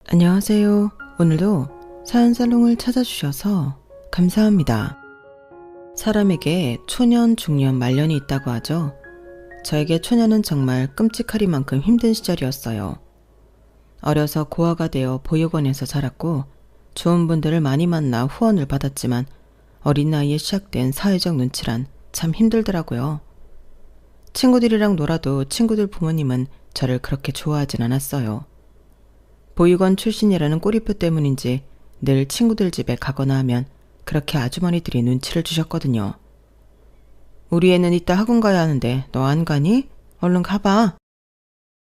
안녕하세요. 오늘도 사연살롱을 찾아주셔서 감사합니다. 사람에게 초년, 중년, 말년이 있다고 하죠. 저에게 초년은 정말 끔찍하리만큼 힘든 시절이었어요. 어려서 고아가 되어 보육원에서 자랐고 좋은 분들을 많이 만나 후원을 받았지만 어린 나이에 시작된 사회적 눈치란 참 힘들더라고요. 친구들이랑 놀아도 친구들 부모님은 저를 그렇게 좋아하진 않았어요. 보육원 출신이라는 꼬리표 때문인지 늘 친구들 집에 가거나 하면 그렇게 아주머니들이 눈치를 주셨거든요. 우리 애는 이따 학원 가야 하는데 너 안 가니? 얼른 가봐.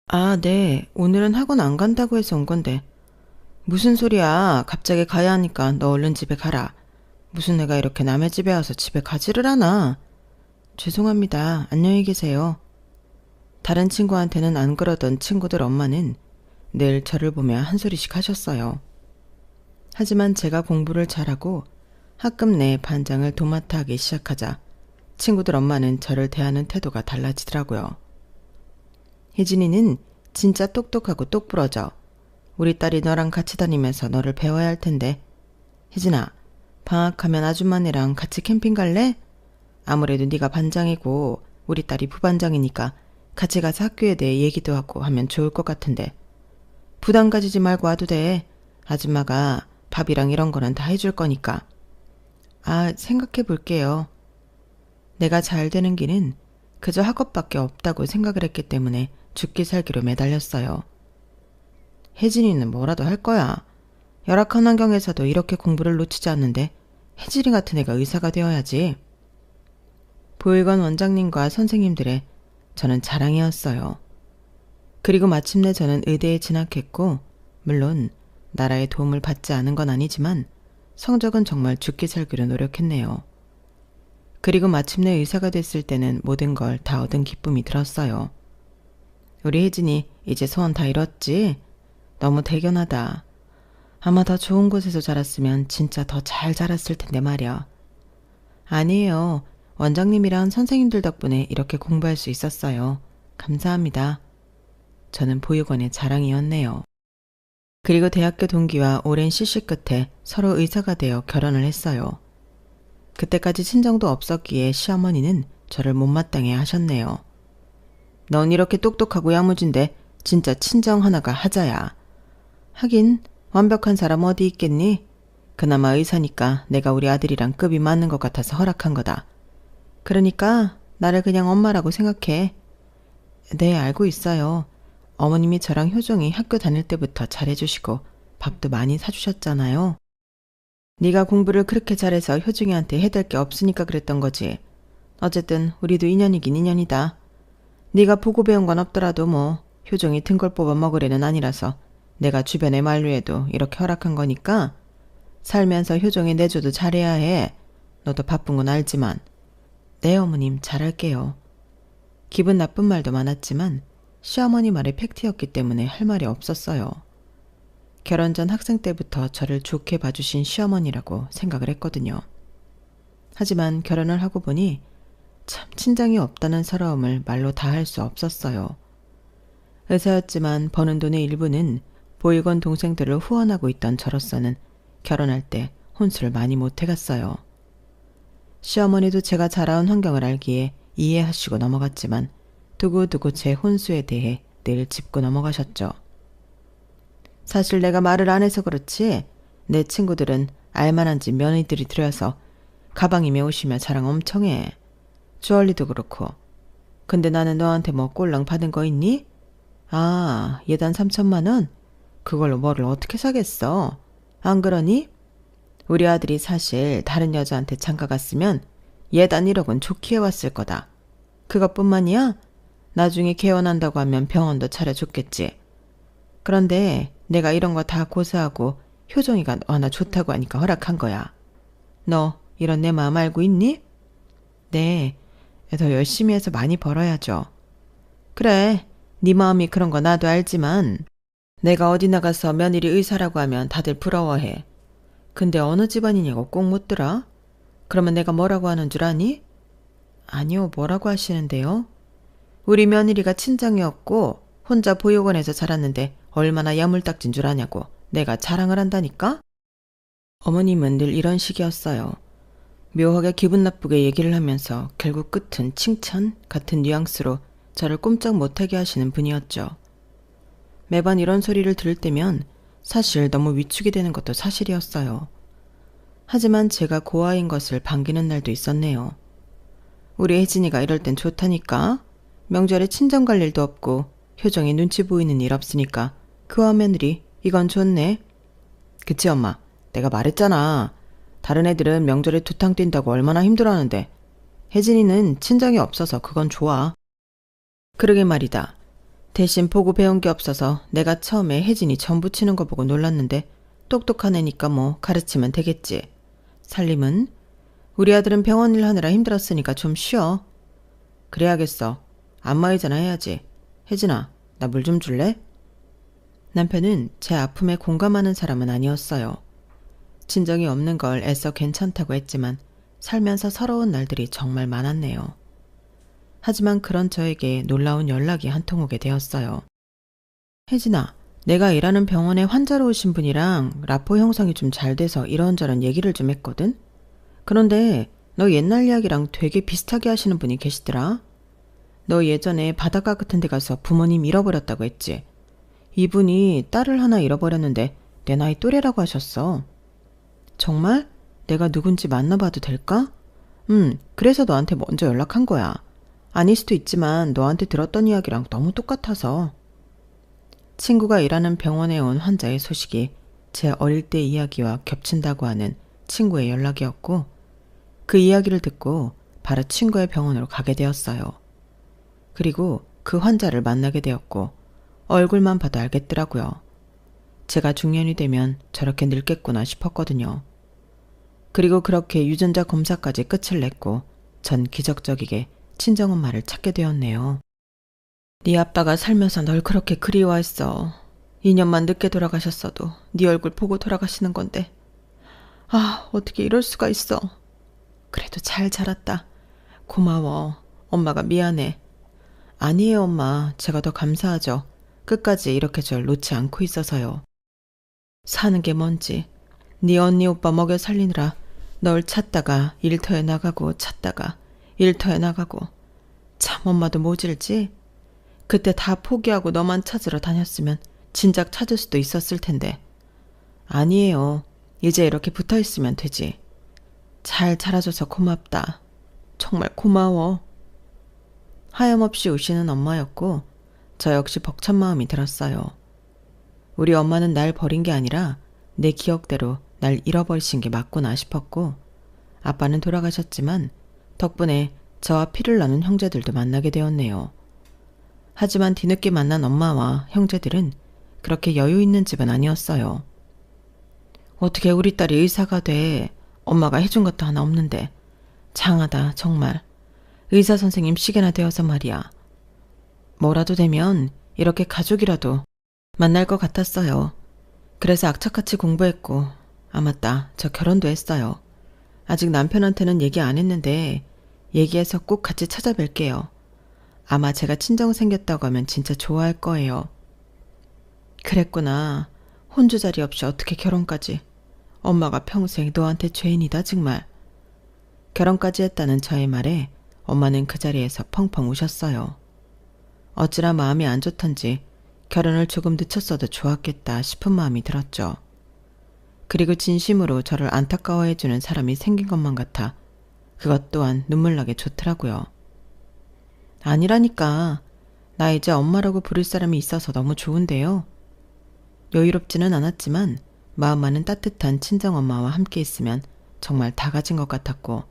아, 네. 오늘은 학원 안 간다고 해서 온 건데. 무슨 소리야. 갑자기 가야 하니까 너 얼른 집에 가라. 무슨 애가 이렇게 남의 집에 와서 집에 가지를 않아. 죄송합니다. 안녕히 계세요. 다른 친구한테는 안 그러던 친구들 엄마는 늘 저를 보며 한 소리씩 하셨어요. 하지만 제가 공부를 잘하고 학급 내 반장을 도맡아 하기 시작하자 친구들 엄마는 저를 대하는 태도가 달라지더라고요. 혜진이는 진짜 똑똑하고 똑부러져. 우리 딸이 너랑 같이 다니면서 너를 배워야 할 텐데. 혜진아, 방학하면 아줌마네랑 같이 캠핑 갈래? 아무래도 네가 반장이고 우리 딸이 부반장이니까 같이 가서 학교에 대해 얘기도 하고 하면 좋을 것 같은데. 부담 가지지 말고 와도 돼. 아줌마가 밥이랑 이런 거는 다 해줄 거니까. 아, 생각해 볼게요. 내가 잘 되는 길은 그저 학업밖에 없다고 생각을 했기 때문에 죽기 살기로 매달렸어요. 혜진이는 뭐라도 할 거야. 열악한 환경에서도 이렇게 공부를 놓치지 않는데 혜진이 같은 애가 의사가 되어야지. 보육원 원장님과 선생님들의 저는 자랑이었어요. 그리고 마침내 저는 의대에 진학했고 물론 나라의 도움을 받지 않은 건 아니지만 성적은 정말 죽기 살기로 노력했네요. 그리고 마침내 의사가 됐을 때는 모든 걸 다 얻은 기쁨이 들었어요. 우리 혜진이 이제 소원 다 이뤘지? 너무 대견하다. 아마 더 좋은 곳에서 자랐으면 진짜 더 잘 자랐을 텐데 말이야. 아니에요. 원장님이랑 선생님들 덕분에 이렇게 공부할 수 있었어요. 감사합니다. 저는 보육원의 자랑이었네요. 그리고 대학교 동기와 오랜 시시 끝에 서로 의사가 되어 결혼을 했어요. 그때까지 친정도 없었기에 시어머니는 저를 못마땅해 하셨네요. 넌 이렇게 똑똑하고 야무진데 진짜 친정 하나가 하자야. 하긴 완벽한 사람 어디 있겠니? 그나마 의사니까 내가 우리 아들이랑 급이 맞는 것 같아서 허락한 거다. 그러니까 나를 그냥 엄마라고 생각해. 네, 알고 있어요. 어머님이 저랑 효정이 학교 다닐 때부터 잘해주시고 밥도 많이 사주셨잖아요. 네가 공부를 그렇게 잘해서 효정이한테 해댈 게 없으니까 그랬던 거지. 어쨌든 우리도 인연이긴 인연이다. 네가 보고 배운 건 없더라도 뭐 효정이 등골 뽑아 먹을 애는 아니라서 내가 주변에 만류해도 이렇게 허락한 거니까 살면서 효정이 내줘도 잘해야 해. 너도 바쁜 건 알지만. 네, 어머님 잘할게요. 기분 나쁜 말도 많았지만 시어머니 말이 팩트였기 때문에 할 말이 없었어요. 결혼 전 학생 때부터 저를 좋게 봐주신 시어머니라고 생각을 했거든요. 하지만 결혼을 하고 보니 참 친정이 없다는 서러움을 말로 다 할 수 없었어요. 의사였지만 버는 돈의 일부는 보육원 동생들을 후원하고 있던 저로서는 결혼할 때 혼수를 많이 못해갔어요. 시어머니도 제가 자라온 환경을 알기에 이해하시고 넘어갔지만 두고두고 제 혼수에 대해 늘 짚고 넘어가셨죠. 사실 내가 말을 안 해서 그렇지 내 친구들은 알만한지 며느리들이 들여서 가방이며 오시며 자랑 엄청 해. 주얼리도 그렇고. 근데 나는 너한테 뭐 꼴랑 받은 거 있니? 아, 예단 3천만 원? 그걸로 뭐를 어떻게 사겠어? 안 그러니? 우리 아들이 사실 다른 여자한테 장가 갔으면 예단 1억은 좋게 해왔을 거다. 그것뿐만이야? 나중에 개원한다고 하면 병원도 차려줬겠지. 그런데 내가 이런 거 다 고사하고 효정이가 너나 좋다고 하니까 허락한 거야. 너 이런 내 마음 알고 있니? 네, 더 열심히 해서 많이 벌어야죠. 그래, 네 마음이 그런 거 나도 알지만 내가 어디 나가서 며느리 의사라고 하면 다들 부러워해. 근데 어느 집안이냐고 꼭 묻더라. 그러면 내가 뭐라고 하는 줄 아니? 아니요, 뭐라고 하시는데요? 우리 며느리가 친정이었고 혼자 보육원에서 자랐는데 얼마나 야물딱진 줄 아냐고 내가 자랑을 한다니까? 어머님은 늘 이런 식이었어요. 묘하게 기분 나쁘게 얘기를 하면서 결국 끝은 칭찬 같은 뉘앙스로 저를 꼼짝 못하게 하시는 분이었죠. 매번 이런 소리를 들을 때면 사실 너무 위축이 되는 것도 사실이었어요. 하지만 제가 고아인 것을 반기는 날도 있었네요. 우리 혜진이가 이럴 땐 좋다니까. 명절에 친정 갈 일도 없고 효정이 눈치 보이는 일 없으니까 그와 며느리 이건 좋네. 그치 엄마, 내가 말했잖아. 다른 애들은 명절에 두탕 뛴다고 얼마나 힘들어하는데 혜진이는 친정이 없어서 그건 좋아. 그러게 말이다. 대신 보고 배운 게 없어서 내가 처음에 혜진이 전 부치는 거 보고 놀랐는데 똑똑한 애니까 뭐 가르치면 되겠지. 살림은? 우리 아들은 병원 일 하느라 힘들었으니까 좀 쉬어. 그래야겠어. 안마의자나 해야지. 혜진아, 나 물 좀 줄래? 남편은 제 아픔에 공감하는 사람은 아니었어요. 진정이 없는 걸 애써 괜찮다고 했지만 살면서 서러운 날들이 정말 많았네요. 하지만 그런 저에게 놀라운 연락이 한 통 오게 되었어요. 혜진아, 내가 일하는 병원에 환자로 오신 분이랑 라포 형성이 좀 잘 돼서 이런저런 얘기를 좀 했거든? 그런데 너 옛날 이야기랑 되게 비슷하게 하시는 분이 계시더라. 너 예전에 바닷가 같은 데 가서 부모님 잃어버렸다고 했지. 이분이 딸을 하나 잃어버렸는데 내 나이 또래라고 하셨어. 정말? 내가 누군지 만나봐도 될까? 그래서 너한테 먼저 연락한 거야. 아닐 수도 있지만 너한테 들었던 이야기랑 너무 똑같아서. 친구가 일하는 병원에 온 환자의 소식이 제 어릴 때 이야기와 겹친다고 하는 친구의 연락이었고 그 이야기를 듣고 바로 친구의 병원으로 가게 되었어요. 그리고 그 환자를 만나게 되었고 얼굴만 봐도 알겠더라고요. 제가 중년이 되면 저렇게 늙겠구나 싶었거든요. 그리고 그렇게 유전자 검사까지 끝을 냈고 전 기적적이게 친정엄마를 찾게 되었네요. 네 아빠가 살면서 널 그렇게 그리워했어. 2년만 늦게 돌아가셨어도 네 얼굴 보고 돌아가시는 건데. 아, 어떻게 이럴 수가 있어. 그래도 잘 자랐다. 고마워. 엄마가 미안해. 아니에요 엄마. 제가 더 감사하죠. 끝까지 이렇게 절 놓지 않고 있어서요. 사는 게 뭔지. 네 언니 오빠 먹여 살리느라 널 찾다가 일터에 나가고 찾다가 일터에 나가고. 참 엄마도 모질지. 그때 다 포기하고 너만 찾으러 다녔으면 진작 찾을 수도 있었을 텐데. 아니에요. 이제 이렇게 붙어있으면 되지. 잘 자라줘서 고맙다. 정말 고마워. 하염없이 우시는 엄마였고 저 역시 벅찬 마음이 들었어요. 우리 엄마는 날 버린 게 아니라 내 기억대로 날 잃어버리신 게 맞구나 싶었고 아빠는 돌아가셨지만 덕분에 저와 피를 나눈 형제들도 만나게 되었네요. 하지만 뒤늦게 만난 엄마와 형제들은 그렇게 여유 있는 집은 아니었어요. 어떻게 우리 딸이 의사가 돼. 엄마가 해준 것도 하나 없는데. 장하다 정말. 의사 선생님 시계나 되어서 말이야. 뭐라도 되면 이렇게 가족이라도 만날 것 같았어요. 그래서 악착같이 공부했고 아 맞다. 저 결혼도 했어요. 아직 남편한테는 얘기 안 했는데 얘기해서 꼭 같이 찾아뵐게요. 아마 제가 친정 생겼다고 하면 진짜 좋아할 거예요. 그랬구나. 혼주 자리 없이 어떻게 결혼까지. 엄마가 평생 너한테 죄인이다 정말. 결혼까지 했다는 저의 말에 엄마는 그 자리에서 펑펑 우셨어요. 어찌나 마음이 안 좋던지 결혼을 조금 늦췄어도 좋았겠다 싶은 마음이 들었죠. 그리고 진심으로 저를 안타까워해주는 사람이 생긴 것만 같아 그것 또한 눈물나게 좋더라고요. 아니라니까. 나 이제 엄마라고 부를 사람이 있어서 너무 좋은데요. 여유롭지는 않았지만 마음만은 따뜻한 친정엄마와 함께 있으면 정말 다 가진 것 같았고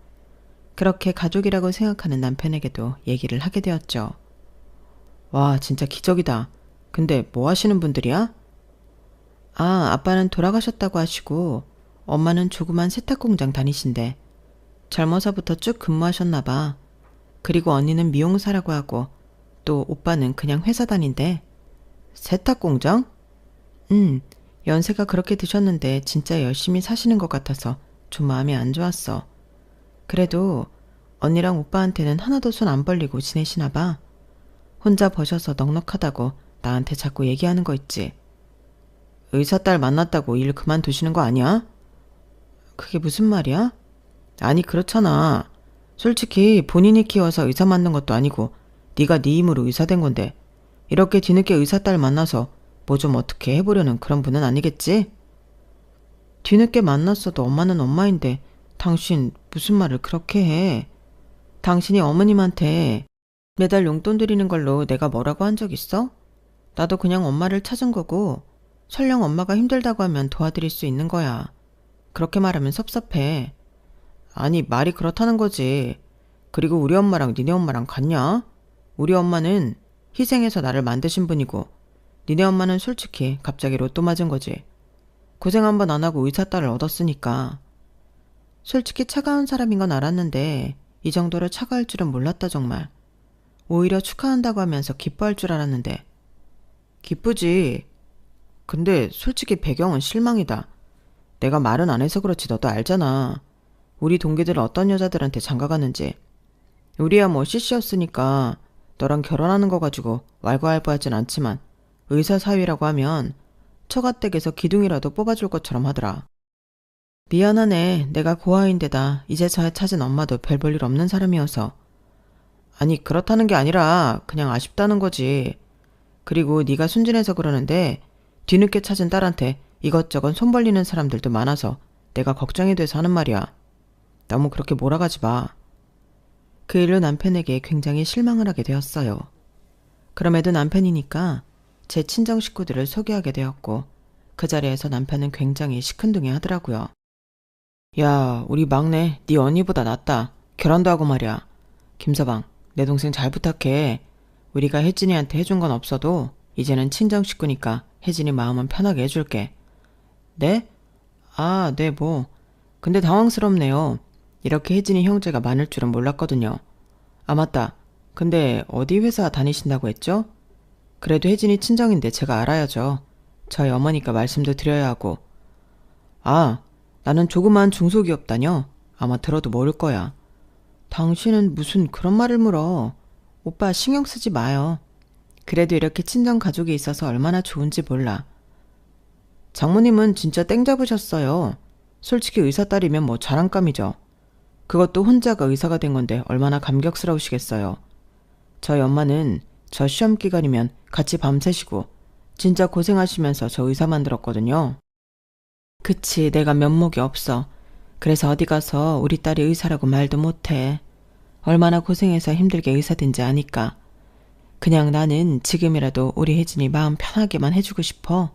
그렇게 가족이라고 생각하는 남편에게도 얘기를 하게 되었죠. 와, 진짜 기적이다. 근데 뭐 하시는 분들이야? 아, 아빠는 돌아가셨다고 하시고 엄마는 조그만 세탁공장 다니신대. 젊어서부터 쭉 근무하셨나 봐. 그리고 언니는 미용사라고 하고 또 오빠는 그냥 회사 다닌대. 세탁공장? 연세가 그렇게 드셨는데 진짜 열심히 사시는 것 같아서 좀 마음이 안 좋았어. 그래도 언니랑 오빠한테는 하나도 손 안 벌리고 지내시나 봐. 혼자 버셔서 넉넉하다고 나한테 자꾸 얘기하는 거 있지. 의사 딸 만났다고 일 그만두시는 거 아니야? 그게 무슨 말이야? 아니 그렇잖아. 솔직히 본인이 키워서 의사 만든 것도 아니고 네가 네 힘으로 의사 된 건데 이렇게 뒤늦게 의사 딸 만나서 뭐 좀 어떻게 해보려는 그런 분은 아니겠지? 뒤늦게 만났어도 엄마는 엄마인데 당신 무슨 말을 그렇게 해? 당신이 어머님한테 매달 용돈 드리는 걸로 내가 뭐라고 한 적 있어? 나도 그냥 엄마를 찾은 거고 설령 엄마가 힘들다고 하면 도와드릴 수 있는 거야. 그렇게 말하면 섭섭해. 아니 말이 그렇다는 거지. 그리고 우리 엄마랑 니네 엄마랑 같냐? 우리 엄마는 희생해서 나를 만드신 분이고 니네 엄마는 솔직히 갑자기 로또 맞은 거지. 고생 한번 안 하고 의사 딸을 얻었으니까. 솔직히 차가운 사람인 건 알았는데 이 정도로 차가울 줄은 몰랐다 정말. 오히려 축하한다고 하면서 기뻐할 줄 알았는데. 기쁘지. 근데 솔직히 배경은 실망이다. 내가 말은 안 해서 그렇지 너도 알잖아. 우리 동기들은 어떤 여자들한테 장가갔는지. 우리야 뭐 CC였으니까 너랑 결혼하는 거 가지고 왈가왈부하진 않지만 의사 사위라고 하면 처가댁에서 기둥이라도 뽑아줄 것처럼 하더라. 미안하네. 내가 고아인데다 이제서야 찾은 엄마도 별 볼 일 없는 사람이어서. 아니 그렇다는 게 아니라 그냥 아쉽다는 거지. 그리고 네가 순진해서 그러는데 뒤늦게 찾은 딸한테 이것저것 손 벌리는 사람들도 많아서 내가 걱정이 돼서 하는 말이야. 너무 그렇게 몰아가지 마. 그 일로 남편에게 굉장히 실망을 하게 되었어요. 그럼에도 남편이니까 제 친정 식구들을 소개하게 되었고 그 자리에서 남편은 굉장히 시큰둥해 하더라고요. 야, 우리 막내 네 언니보다 낫다. 결혼도 하고 말이야. 김서방, 내 동생 잘 부탁해. 우리가 혜진이한테 해준 건 없어도 이제는 친정 식구니까 혜진이 마음은 편하게 해줄게. 네? 아, 네 뭐. 근데 당황스럽네요. 이렇게 혜진이 형제가 많을 줄은 몰랐거든요. 아 맞다. 근데 어디 회사 다니신다고 했죠? 그래도 혜진이 친정인데 제가 알아야죠. 저희 어머니까 말씀도 드려야 하고. 아, 나는 조그만 중소기업 다녀. 아마 들어도 모를 거야. 당신은 무슨 그런 말을 물어. 오빠 신경 쓰지 마요. 그래도 이렇게 친정 가족이 있어서 얼마나 좋은지 몰라. 장모님은 진짜 땡 잡으셨어요. 솔직히 의사 딸이면 뭐 자랑감이죠. 그것도 혼자가 의사가 된 건데 얼마나 감격스러우시겠어요. 저희 엄마는 저 시험 기간이면 같이 밤새시고 진짜 고생하시면서 저 의사 만들었거든요. 그치, 내가 면목이 없어. 그래서 어디 가서 우리 딸이 의사라고 말도 못해. 얼마나 고생해서 힘들게 의사된지 아니까. 그냥 나는 지금이라도 우리 혜진이 마음 편하게만 해주고 싶어.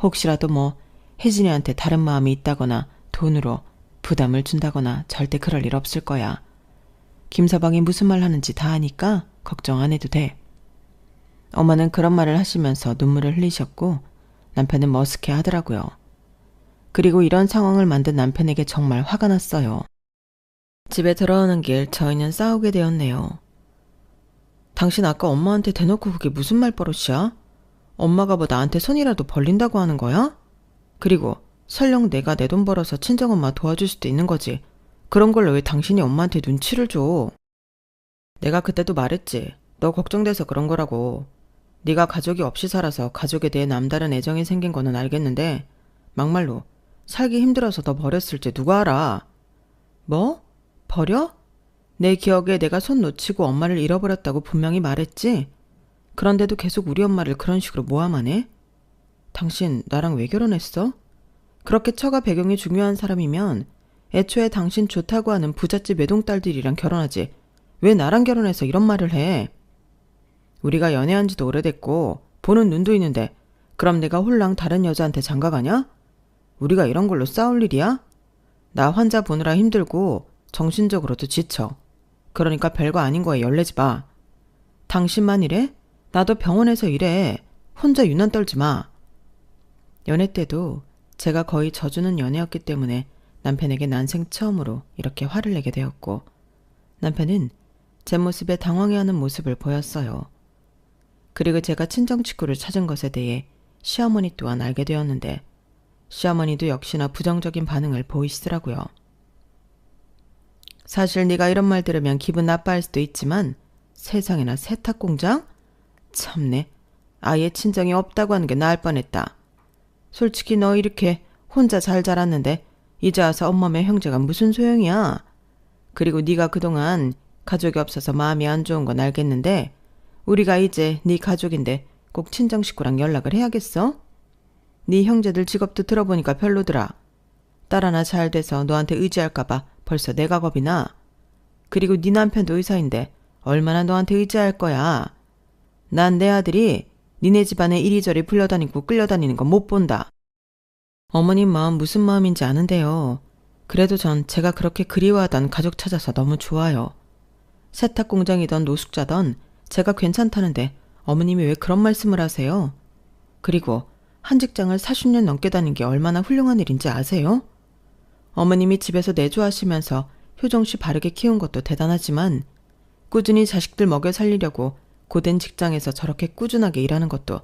혹시라도 뭐 혜진이한테 다른 마음이 있다거나 돈으로 부담을 준다거나 절대 그럴 일 없을 거야. 김서방이 무슨 말 하는지 다 아니까 걱정 안 해도 돼. 엄마는 그런 말을 하시면서 눈물을 흘리셨고 남편은 머쓱해 하더라고요. 그리고 이런 상황을 만든 남편에게 정말 화가 났어요. 집에 들어오는 길 저희는 싸우게 되었네요. 당신 아까 엄마한테 대놓고 그게 무슨 말버릇이야? 엄마가 뭐 나한테 손이라도 벌린다고 하는 거야? 그리고 설령 내가 내 돈 벌어서 친정엄마 도와줄 수도 있는 거지. 그런 걸로 왜 당신이 엄마한테 눈치를 줘? 내가 그때도 말했지. 너 걱정돼서 그런 거라고. 네가 가족이 없이 살아서 가족에 대해 남다른 애정이 생긴 거는 알겠는데 막말로 살기 힘들어서 너 버렸을지 누가 알아? 뭐? 버려? 내 기억에 내가 손 놓치고 엄마를 잃어버렸다고 분명히 말했지? 그런데도 계속 우리 엄마를 그런 식으로 모함하네? 당신 나랑 왜 결혼했어? 그렇게 처가 배경이 중요한 사람이면 애초에 당신 좋다고 하는 부잣집 외동딸들이랑 결혼하지. 왜 나랑 결혼해서 이런 말을 해? 우리가 연애한 지도 오래됐고 보는 눈도 있는데 그럼 내가 홀랑 다른 여자한테 장가가냐? 우리가 이런 걸로 싸울 일이야? 나 환자 보느라 힘들고 정신적으로도 지쳐. 그러니까 별거 아닌 거에 열내지 마. 당신만 이래? 나도 병원에서 일해. 혼자 유난 떨지 마. 연애 때도 제가 거의 져주는 연애였기 때문에 남편에게 난생 처음으로 이렇게 화를 내게 되었고 남편은 제 모습에 당황해하는 모습을 보였어요. 그리고 제가 친정 식구를 찾은 것에 대해 시어머니 또한 알게 되었는데 시어머니도 역시나 부정적인 반응을 보이시더라고요. 사실 네가 이런 말 들으면 기분 나빠할 수도 있지만 세상에나 세탁공장? 참네. 아예 친정이 없다고 하는 게 나을 뻔했다. 솔직히 너 이렇게 혼자 잘 자랐는데 이제 와서 엄마며 형제가 무슨 소용이야. 그리고 네가 그동안 가족이 없어서 마음이 안 좋은 건 알겠는데 우리가 이제 네 가족인데 꼭 친정 식구랑 연락을 해야겠어? 네 형제들 직업도 들어보니까 별로더라. 딸 하나 잘 돼서 너한테 의지할까 봐 벌써 내가 겁이 나. 그리고 네 남편도 의사인데 얼마나 너한테 의지할 거야. 난 내 아들이 니네 집안에 이리저리 불려다니고 끌려다니는 건 못 본다. 어머님 마음 무슨 마음인지 아는데요. 그래도 전 제가 그렇게 그리워하던 가족 찾아서 너무 좋아요. 세탁 공장이던 노숙자던 제가 괜찮다는데 어머님이 왜 그런 말씀을 하세요? 그리고 한 직장을 40년 넘게 다닌 게 얼마나 훌륭한 일인지 아세요? 어머님이 집에서 내조하시면서 효정 씨 바르게 키운 것도 대단하지만 꾸준히 자식들 먹여 살리려고 고된 직장에서 저렇게 꾸준하게 일하는 것도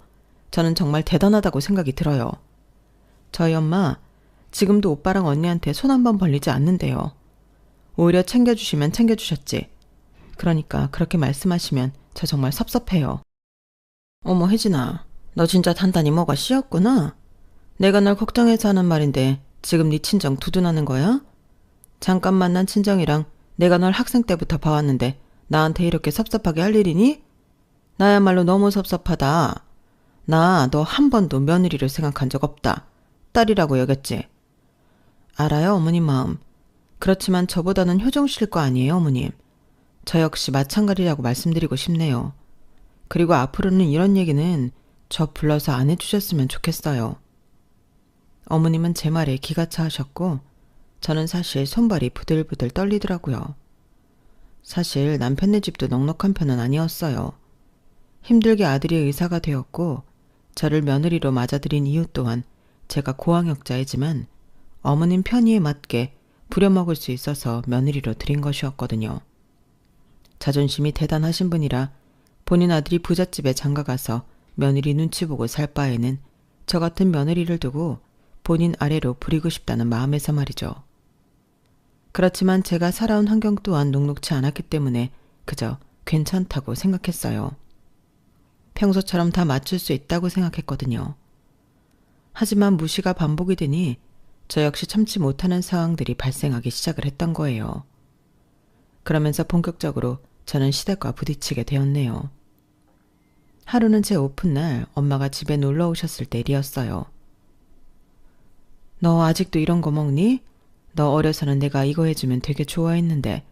저는 정말 대단하다고 생각이 들어요. 저희 엄마 지금도 오빠랑 언니한테 손 한 번 벌리지 않는데요. 오히려 챙겨주시면 챙겨주셨지. 그러니까 그렇게 말씀하시면 저 정말 섭섭해요. 어머 혜진아, 너 진짜 단단히 뭐가 씌었구나. 내가 널 걱정해서 하는 말인데 지금 네 친정 두둔하는 거야? 잠깐 만난 친정이랑 내가 널 학생 때부터 봐왔는데 나한테 이렇게 섭섭하게 할 일이니? 나야말로 너무 섭섭하다. 나 너 한 번도 며느리를 생각한 적 없다. 딸이라고 여겼지. 알아요, 어머님 마음. 그렇지만 저보다는 효정 씨일 거 아니에요, 어머님. 저 역시 마찬가지라고 말씀드리고 싶네요. 그리고 앞으로는 이런 얘기는 저 불러서 안 해주셨으면 좋겠어요. 어머님은 제 말에 기가 차하셨고 저는 사실 손발이 부들부들 떨리더라고요. 사실 남편네 집도 넉넉한 편은 아니었어요. 힘들게 아들이 의사가 되었고 저를 며느리로 맞아들인 이유 또한 제가 고학력자이지만 어머님 편의에 맞게 부려먹을 수 있어서 며느리로 들인 것이었거든요. 자존심이 대단하신 분이라 본인 아들이 부잣집에 장가가서 며느리 눈치 보고 살 바에는 저 같은 며느리를 두고 본인 아래로 부리고 싶다는 마음에서 말이죠. 그렇지만 제가 살아온 환경 또한 녹록치 않았기 때문에 그저 괜찮다고 생각했어요. 평소처럼 다 맞출 수 있다고 생각했거든요. 하지만 무시가 반복이 되니 저 역시 참지 못하는 상황들이 발생하기 시작을 했던 거예요. 그러면서 본격적으로 저는 시댁과 부딪히게 되었네요. 하루는 제 오픈날 엄마가 집에 놀러 오셨을 때 일이었어요. 너 아직도 이런 거 먹니? 너 어려서는 내가 이거 해주면 되게 좋아했는데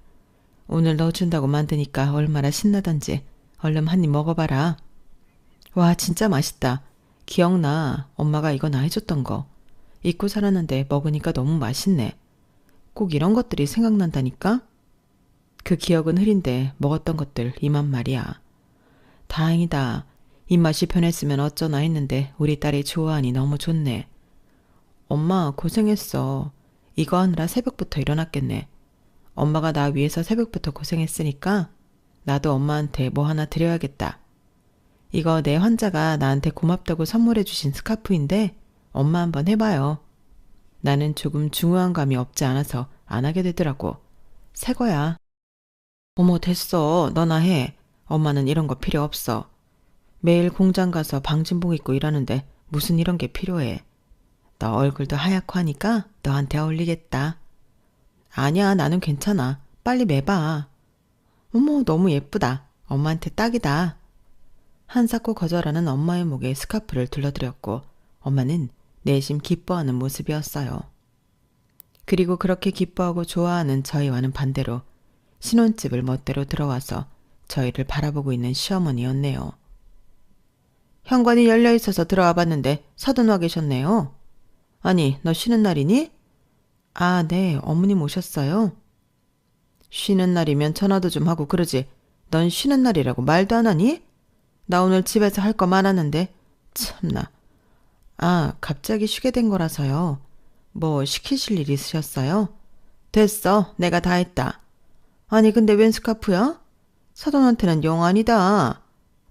오늘 너 준다고 만드니까 얼마나 신나던지 얼른 한 입 먹어봐라. 와 진짜 맛있다. 기억나. 엄마가 이거 나 해줬던 거. 잊고 살았는데 먹으니까 너무 맛있네. 꼭 이런 것들이 생각난다니까? 그 기억은 흐린데 먹었던 것들 이만 말이야. 다행이다. 입맛이 변했으면 어쩌나 했는데 우리 딸이 좋아하니 너무 좋네. 엄마 고생했어. 이거 하느라 새벽부터 일어났겠네. 엄마가 나 위해서 새벽부터 고생했으니까 나도 엄마한테 뭐 하나 드려야겠다. 이거 내 환자가 나한테 고맙다고 선물해 주신 스카프인데 엄마 한번 해봐요. 나는 조금 중후한 감이 없지 않아서 안 하게 되더라고. 새 거야. 어머 됐어. 너나 해. 엄마는 이런 거 필요 없어. 매일 공장 가서 방진복 입고 일하는데 무슨 이런 게 필요해. 너 얼굴도 하얗고 하니까 너한테 어울리겠다. 아니야 나는 괜찮아. 빨리 매봐. 어머 너무 예쁘다. 엄마한테 딱이다. 한사코 거절하는 엄마의 목에 스카프를 둘러드렸고 엄마는 내심 기뻐하는 모습이었어요. 그리고 그렇게 기뻐하고 좋아하는 저희와는 반대로 신혼집을 멋대로 들어와서 저희를 바라보고 있는 시어머니였네요. 현관이 열려있어서 들어와 봤는데 서둔 와 계셨네요. 아니 너 쉬는 날이니? 아 네 어머님 오셨어요? 쉬는 날이면 전화도 좀 하고 그러지. 넌 쉬는 날이라고 말도 안 하니? 나 오늘 집에서 할 거 많았는데 참나. 아 갑자기 쉬게 된 거라서요. 뭐 시키실 일 있으셨어요? 됐어 내가 다 했다. 아니 근데 웬 스카프야? 사돈한테는 영 아니다.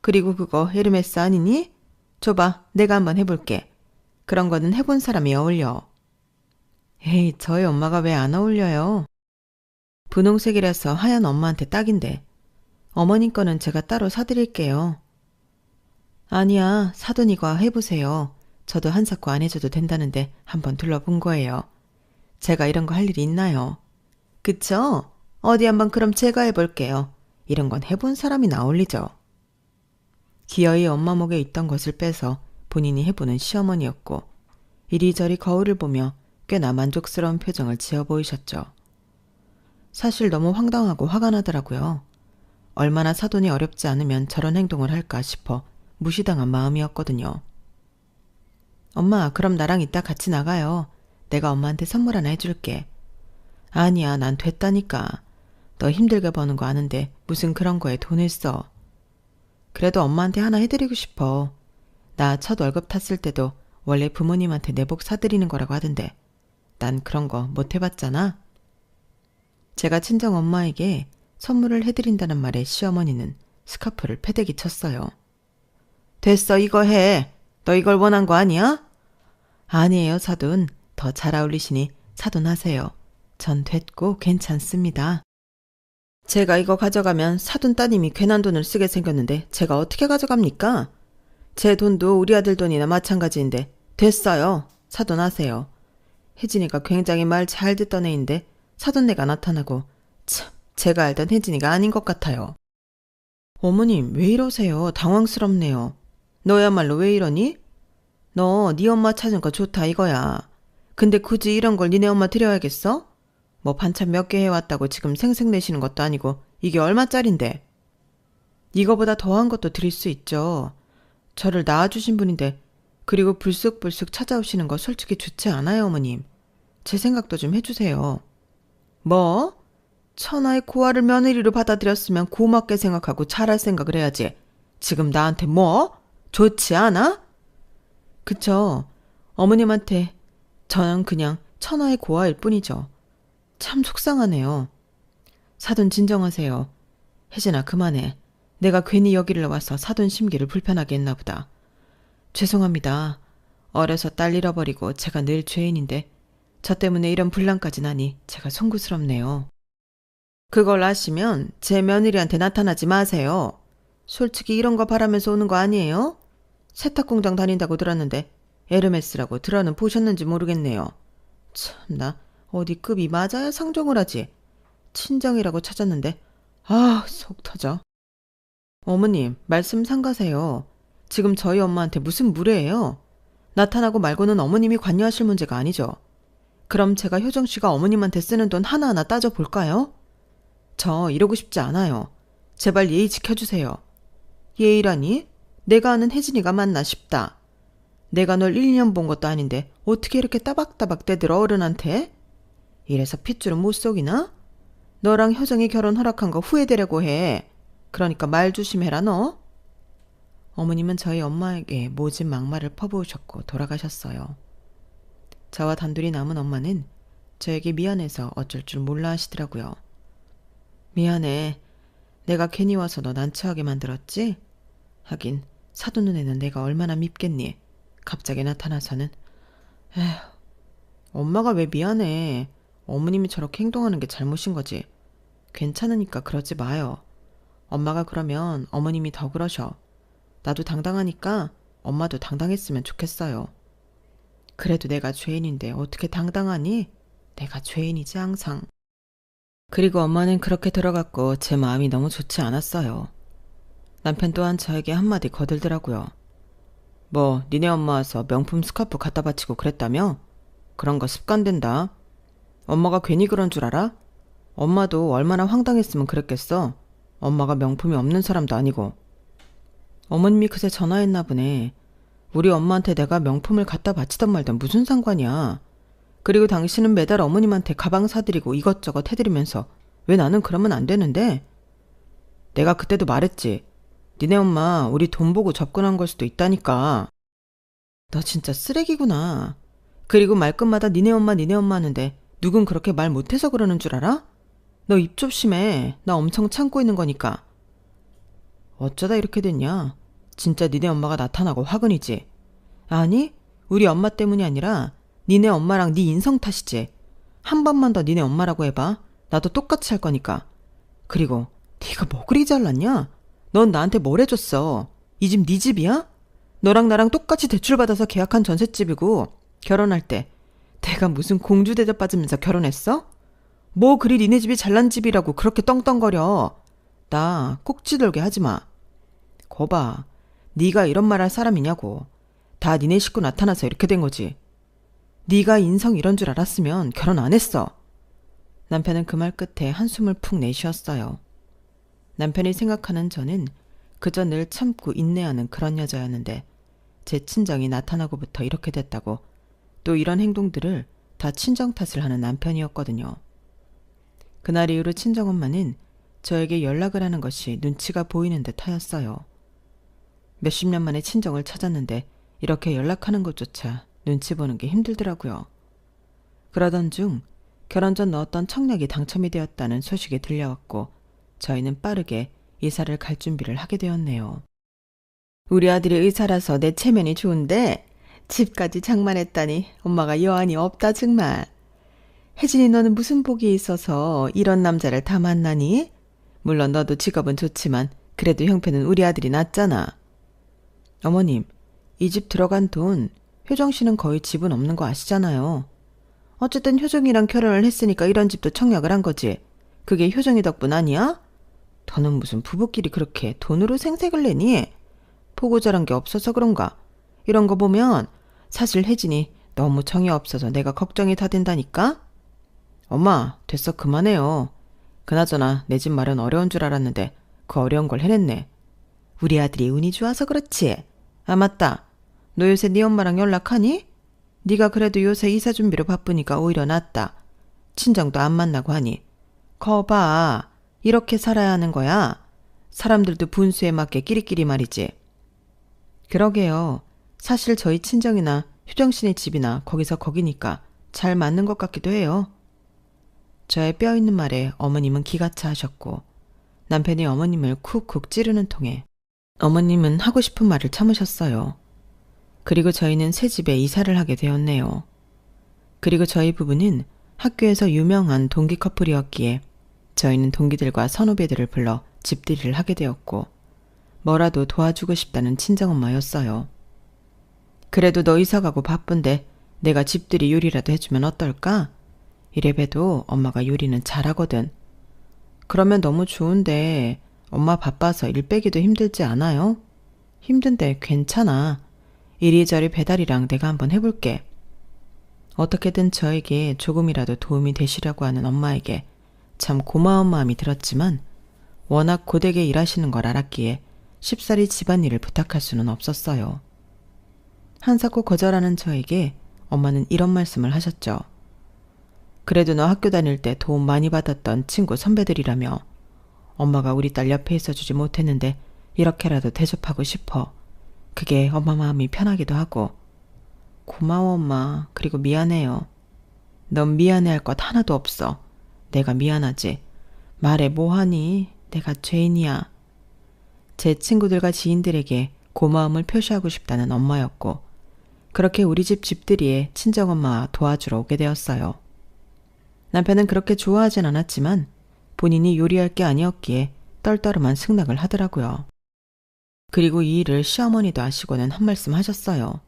그리고 그거 헤르메스 아니니? 줘봐 내가 한번 해볼게. 그런 거는 해본 사람이 어울려. 에이 저희 엄마가 왜 안 어울려요? 분홍색이라서 하얀 엄마한테 딱인데. 어머님 거는 제가 따로 사드릴게요. 아니야 사돈이가 해보세요. 저도 한사코 안 해줘도 된다는데 한번 둘러본 거예요. 제가 이런 거 할 일이 있나요? 그쵸? 어디 한번 그럼 제가 해볼게요. 이런 건 해본 사람이나 어울리죠. 기어이 엄마 목에 있던 것을 빼서 본인이 해보는 시어머니였고 이리저리 거울을 보며 꽤나 만족스러운 표정을 지어 보이셨죠. 사실 너무 황당하고 화가 나더라고요. 얼마나 사돈이 어렵지 않으면 저런 행동을 할까 싶어 무시당한 마음이었거든요. 엄마, 그럼 나랑 이따 같이 나가요. 내가 엄마한테 선물 하나 해줄게. 아니야, 난 됐다니까. 너 힘들게 버는 거 아는데 무슨 그런 거에 돈을 써. 그래도 엄마한테 하나 해드리고 싶어. 나 첫 월급 탔을 때도 원래 부모님한테 내복 사드리는 거라고 하던데 난 그런 거 못 해봤잖아. 제가 친정 엄마에게 선물을 해드린다는 말에 시어머니는 스카프를 패대기 쳤어요. 됐어, 이거 해. 너 이걸 원한 거 아니야? 아니에요, 사돈. 더 잘 어울리시니 사돈 하세요. 전 됐고 괜찮습니다. 제가 이거 가져가면 사돈 따님이 괜한 돈을 쓰게 생겼는데 제가 어떻게 가져갑니까? 제 돈도 우리 아들 돈이나 마찬가지인데 됐어요. 사돈 하세요. 혜진이가 굉장히 말 잘 듣던 애인데 사돈네가 나타나고 참 제가 알던 혜진이가 아닌 것 같아요. 어머님 왜 이러세요? 당황스럽네요. 너야말로 왜 이러니? 너 네 엄마 찾은 거 좋다 이거야. 근데 굳이 이런 걸 니네 엄마 드려야겠어? 뭐 반찬 몇 개 해왔다고 지금 생색내시는 것도 아니고 이게 얼마짜린데? 이거보다 더한 것도 드릴 수 있죠. 저를 낳아주신 분인데 그리고 불쑥불쑥 찾아오시는 거 솔직히 좋지 않아요, 어머님. 제 생각도 좀 해주세요. 뭐? 천하의 고아를 며느리로 받아들였으면 고맙게 생각하고 잘할 생각을 해야지. 지금 나한테 뭐? 좋지 않아? 그쵸. 어머님한테 저는 그냥 천하의 고아일 뿐이죠. 참 속상하네요. 사돈 진정하세요. 혜진아 그만해. 내가 괜히 여기를 와서 사돈 심기를 불편하게 했나 보다. 죄송합니다. 어려서 딸 잃어버리고 제가 늘 죄인인데 저 때문에 이런 분란까지 나니 제가 송구스럽네요. 그걸 아시면 제 며느리한테 나타나지 마세요. 솔직히 이런 거 바라면서 오는 거 아니에요? 세탁공장 다닌다고 들었는데 에르메스라고 들어는 보셨는지 모르겠네요. 참나 어디 급이 맞아야 상종을 하지. 친정이라고 찾았는데 속 터져. 어머님 말씀 삼가세요. 지금 저희 엄마한테 무슨 무례예요? 나타나고 말고는 어머님이 관여하실 문제가 아니죠. 그럼 제가 효정씨가 어머님한테 쓰는 돈 하나하나 따져볼까요? 저 이러고 싶지 않아요. 제발 예의 지켜주세요. 예의라니? 내가 아는 혜진이가 맞나 싶다. 내가 널 1년 본 것도 아닌데 어떻게 이렇게 따박따박 대들어 어른한테? 이래서 핏줄은 못 속이나? 너랑 효정이 결혼 허락한 거 후회되려고 해. 그러니까 말 조심해라 너. 어머님은 저희 엄마에게 모진 막말을 퍼부으셨고 돌아가셨어요. 저와 단둘이 남은 엄마는 저에게 미안해서 어쩔 줄 몰라 하시더라고요. 미안해. 내가 괜히 와서 너 난처하게 만들었지? 하긴 사돈 눈에는 내가 얼마나 밉겠니? 갑자기 나타나서는 에휴, 엄마가 왜 미안해. 어머님이 저렇게 행동하는 게 잘못인 거지. 괜찮으니까 그러지 마요. 엄마가 그러면 어머님이 더 그러셔. 나도 당당하니까 엄마도 당당했으면 좋겠어요. 그래도 내가 죄인인데 어떻게 당당하니? 내가 죄인이지 항상. 그리고 엄마는 그렇게 들어갔고 제 마음이 너무 좋지 않았어요. 남편 또한 저에게 한마디 거들더라고요. 뭐 니네 엄마 와서 명품 스카프 갖다 바치고 그랬다며? 그런 거 습관된다. 엄마가 괜히 그런 줄 알아? 엄마도 얼마나 황당했으면 그랬겠어. 엄마가 명품이 없는 사람도 아니고. 어머님이 그새 전화했나 보네. 우리 엄마한테 내가 명품을 갖다 바치던 말던 무슨 상관이야. 그리고 당신은 매달 어머님한테 가방 사드리고 이것저것 해드리면서 왜 나는 그러면 안 되는데? 내가 그때도 말했지. 니네 엄마 우리 돈 보고 접근한 걸 수도 있다니까. 너 진짜 쓰레기구나. 그리고 말끝마다 니네 엄마 하는데 누군 그렇게 말 못해서 그러는 줄 알아? 너 입 좀 심해. 나 엄청 참고 있는 거니까. 어쩌다 이렇게 됐냐? 진짜 니네 엄마가 나타나고 화근이지. 아니 우리 엄마 때문이 아니라 니네 엄마랑 네 인성 탓이지. 한 번만 더 니네 엄마라고 해봐. 나도 똑같이 할 거니까. 그리고 네가 뭐 그리 잘났냐? 넌 나한테 뭘 해줬어? 이 집 네 집이야? 너랑 나랑 똑같이 대출받아서 계약한 전셋집이고 결혼할 때 내가 무슨 공주 대접 받으면서 결혼했어? 뭐 그리 니네 집이 잘난 집이라고 그렇게 떵떵거려. 나 꼭지 들게 하지 마. 거봐, 네가 이런 말 할 사람이냐고. 다 니네 식구 나타나서 이렇게 된 거지. 네가 인성 이런 줄 알았으면 결혼 안 했어. 남편은 그 말 끝에 한숨을 푹 내쉬었어요. 남편이 생각하는 저는 그저 늘 참고 인내하는 그런 여자였는데 제 친정이 나타나고부터 이렇게 됐다고 또 이런 행동들을 다 친정 탓을 하는 남편이었거든요. 그날 이후로 친정엄마는 저에게 연락을 하는 것이 눈치가 보이는 듯 하였어요. 몇십 년 만에 친정을 찾았는데 이렇게 연락하는 것조차 눈치 보는 게 힘들더라고요. 그러던 중 결혼 전 넣었던 청약이 당첨이 되었다는 소식이 들려왔고 저희는 빠르게 이사를 갈 준비를 하게 되었네요. 우리 아들이 의사라서 내 체면이 좋은데 집까지 장만했다니 엄마가 여한이 없다 정말. 혜진이 너는 무슨 복이 있어서 이런 남자를 다 만나니? 물론 너도 직업은 좋지만 그래도 형편은 우리 아들이 낫잖아. 어머님, 이 집 들어간 돈 효정 씨는 거의 집은 없는 거 아시잖아요. 어쨌든 효정이랑 결혼을 했으니까 이런 집도 청약을 한 거지. 그게 효정이 덕분 아니야? 너는 무슨 부부끼리 그렇게 돈으로 생색을 내니? 보고 자란 게 없어서 그런가? 이런 거 보면 사실 혜진이 너무 정이 없어서 내가 걱정이 다 된다니까? 엄마, 됐어 그만해요. 그나저나 내 집 마련 어려운 줄 알았는데 그 어려운 걸 해냈네. 우리 아들이 운이 좋아서 그렇지. 아 맞다. 너 요새 네 엄마랑 연락하니? 네가 그래도 요새 이사 준비로 바쁘니까 오히려 낫다. 친정도 안 만나고 하니. 거봐. 이렇게 살아야 하는 거야. 사람들도 분수에 맞게 끼리끼리 말이지. 그러게요. 사실 저희 친정이나 효정씨네 집이나 거기서 거기니까 잘 맞는 것 같기도 해요. 저의 뼈 있는 말에 어머님은 기가 차 하셨고 남편이 어머님을 쿡쿡 찌르는 통에 어머님은 하고 싶은 말을 참으셨어요. 그리고 저희는 새 집에 이사를 하게 되었네요. 그리고 저희 부부는 학교에서 유명한 동기 커플이었기에 저희는 동기들과 선후배들을 불러 집들이를 하게 되었고 뭐라도 도와주고 싶다는 친정엄마였어요. 그래도 너 이사 가고 바쁜데 내가 집들이 요리라도 해주면 어떨까? 이래봬도 엄마가 요리는 잘하거든. 그러면 너무 좋은데 엄마 바빠서 일 빼기도 힘들지 않아요? 힘든데 괜찮아. 이리저리 배달이랑 내가 한번 해볼게. 어떻게든 저에게 조금이라도 도움이 되시려고 하는 엄마에게 참 고마운 마음이 들었지만 워낙 고되게 일하시는 걸 알았기에 쉽사리 집안일을 부탁할 수는 없었어요. 한사코 거절하는 저에게 엄마는 이런 말씀을 하셨죠. 그래도 너 학교 다닐 때 도움 많이 받았던 친구 선배들이라며 엄마가 우리 딸 옆에 있어주지 못했는데 이렇게라도 대접하고 싶어. 그게 엄마 마음이 편하기도 하고. 고마워 엄마. 그리고 미안해요. 넌 미안해할 것 하나도 없어. 내가 미안하지. 말해 뭐하니? 내가 죄인이야. 제 친구들과 지인들에게 고마움을 표시하고 싶다는 엄마였고 그렇게 우리 집 집들이에 친정엄마와 도와주러 오게 되었어요. 남편은 그렇게 좋아하진 않았지만 본인이 요리할 게 아니었기에 떨떠름한 승낙을 하더라고요. 그리고 이 일을 시어머니도 아시고는 한 말씀 하셨어요.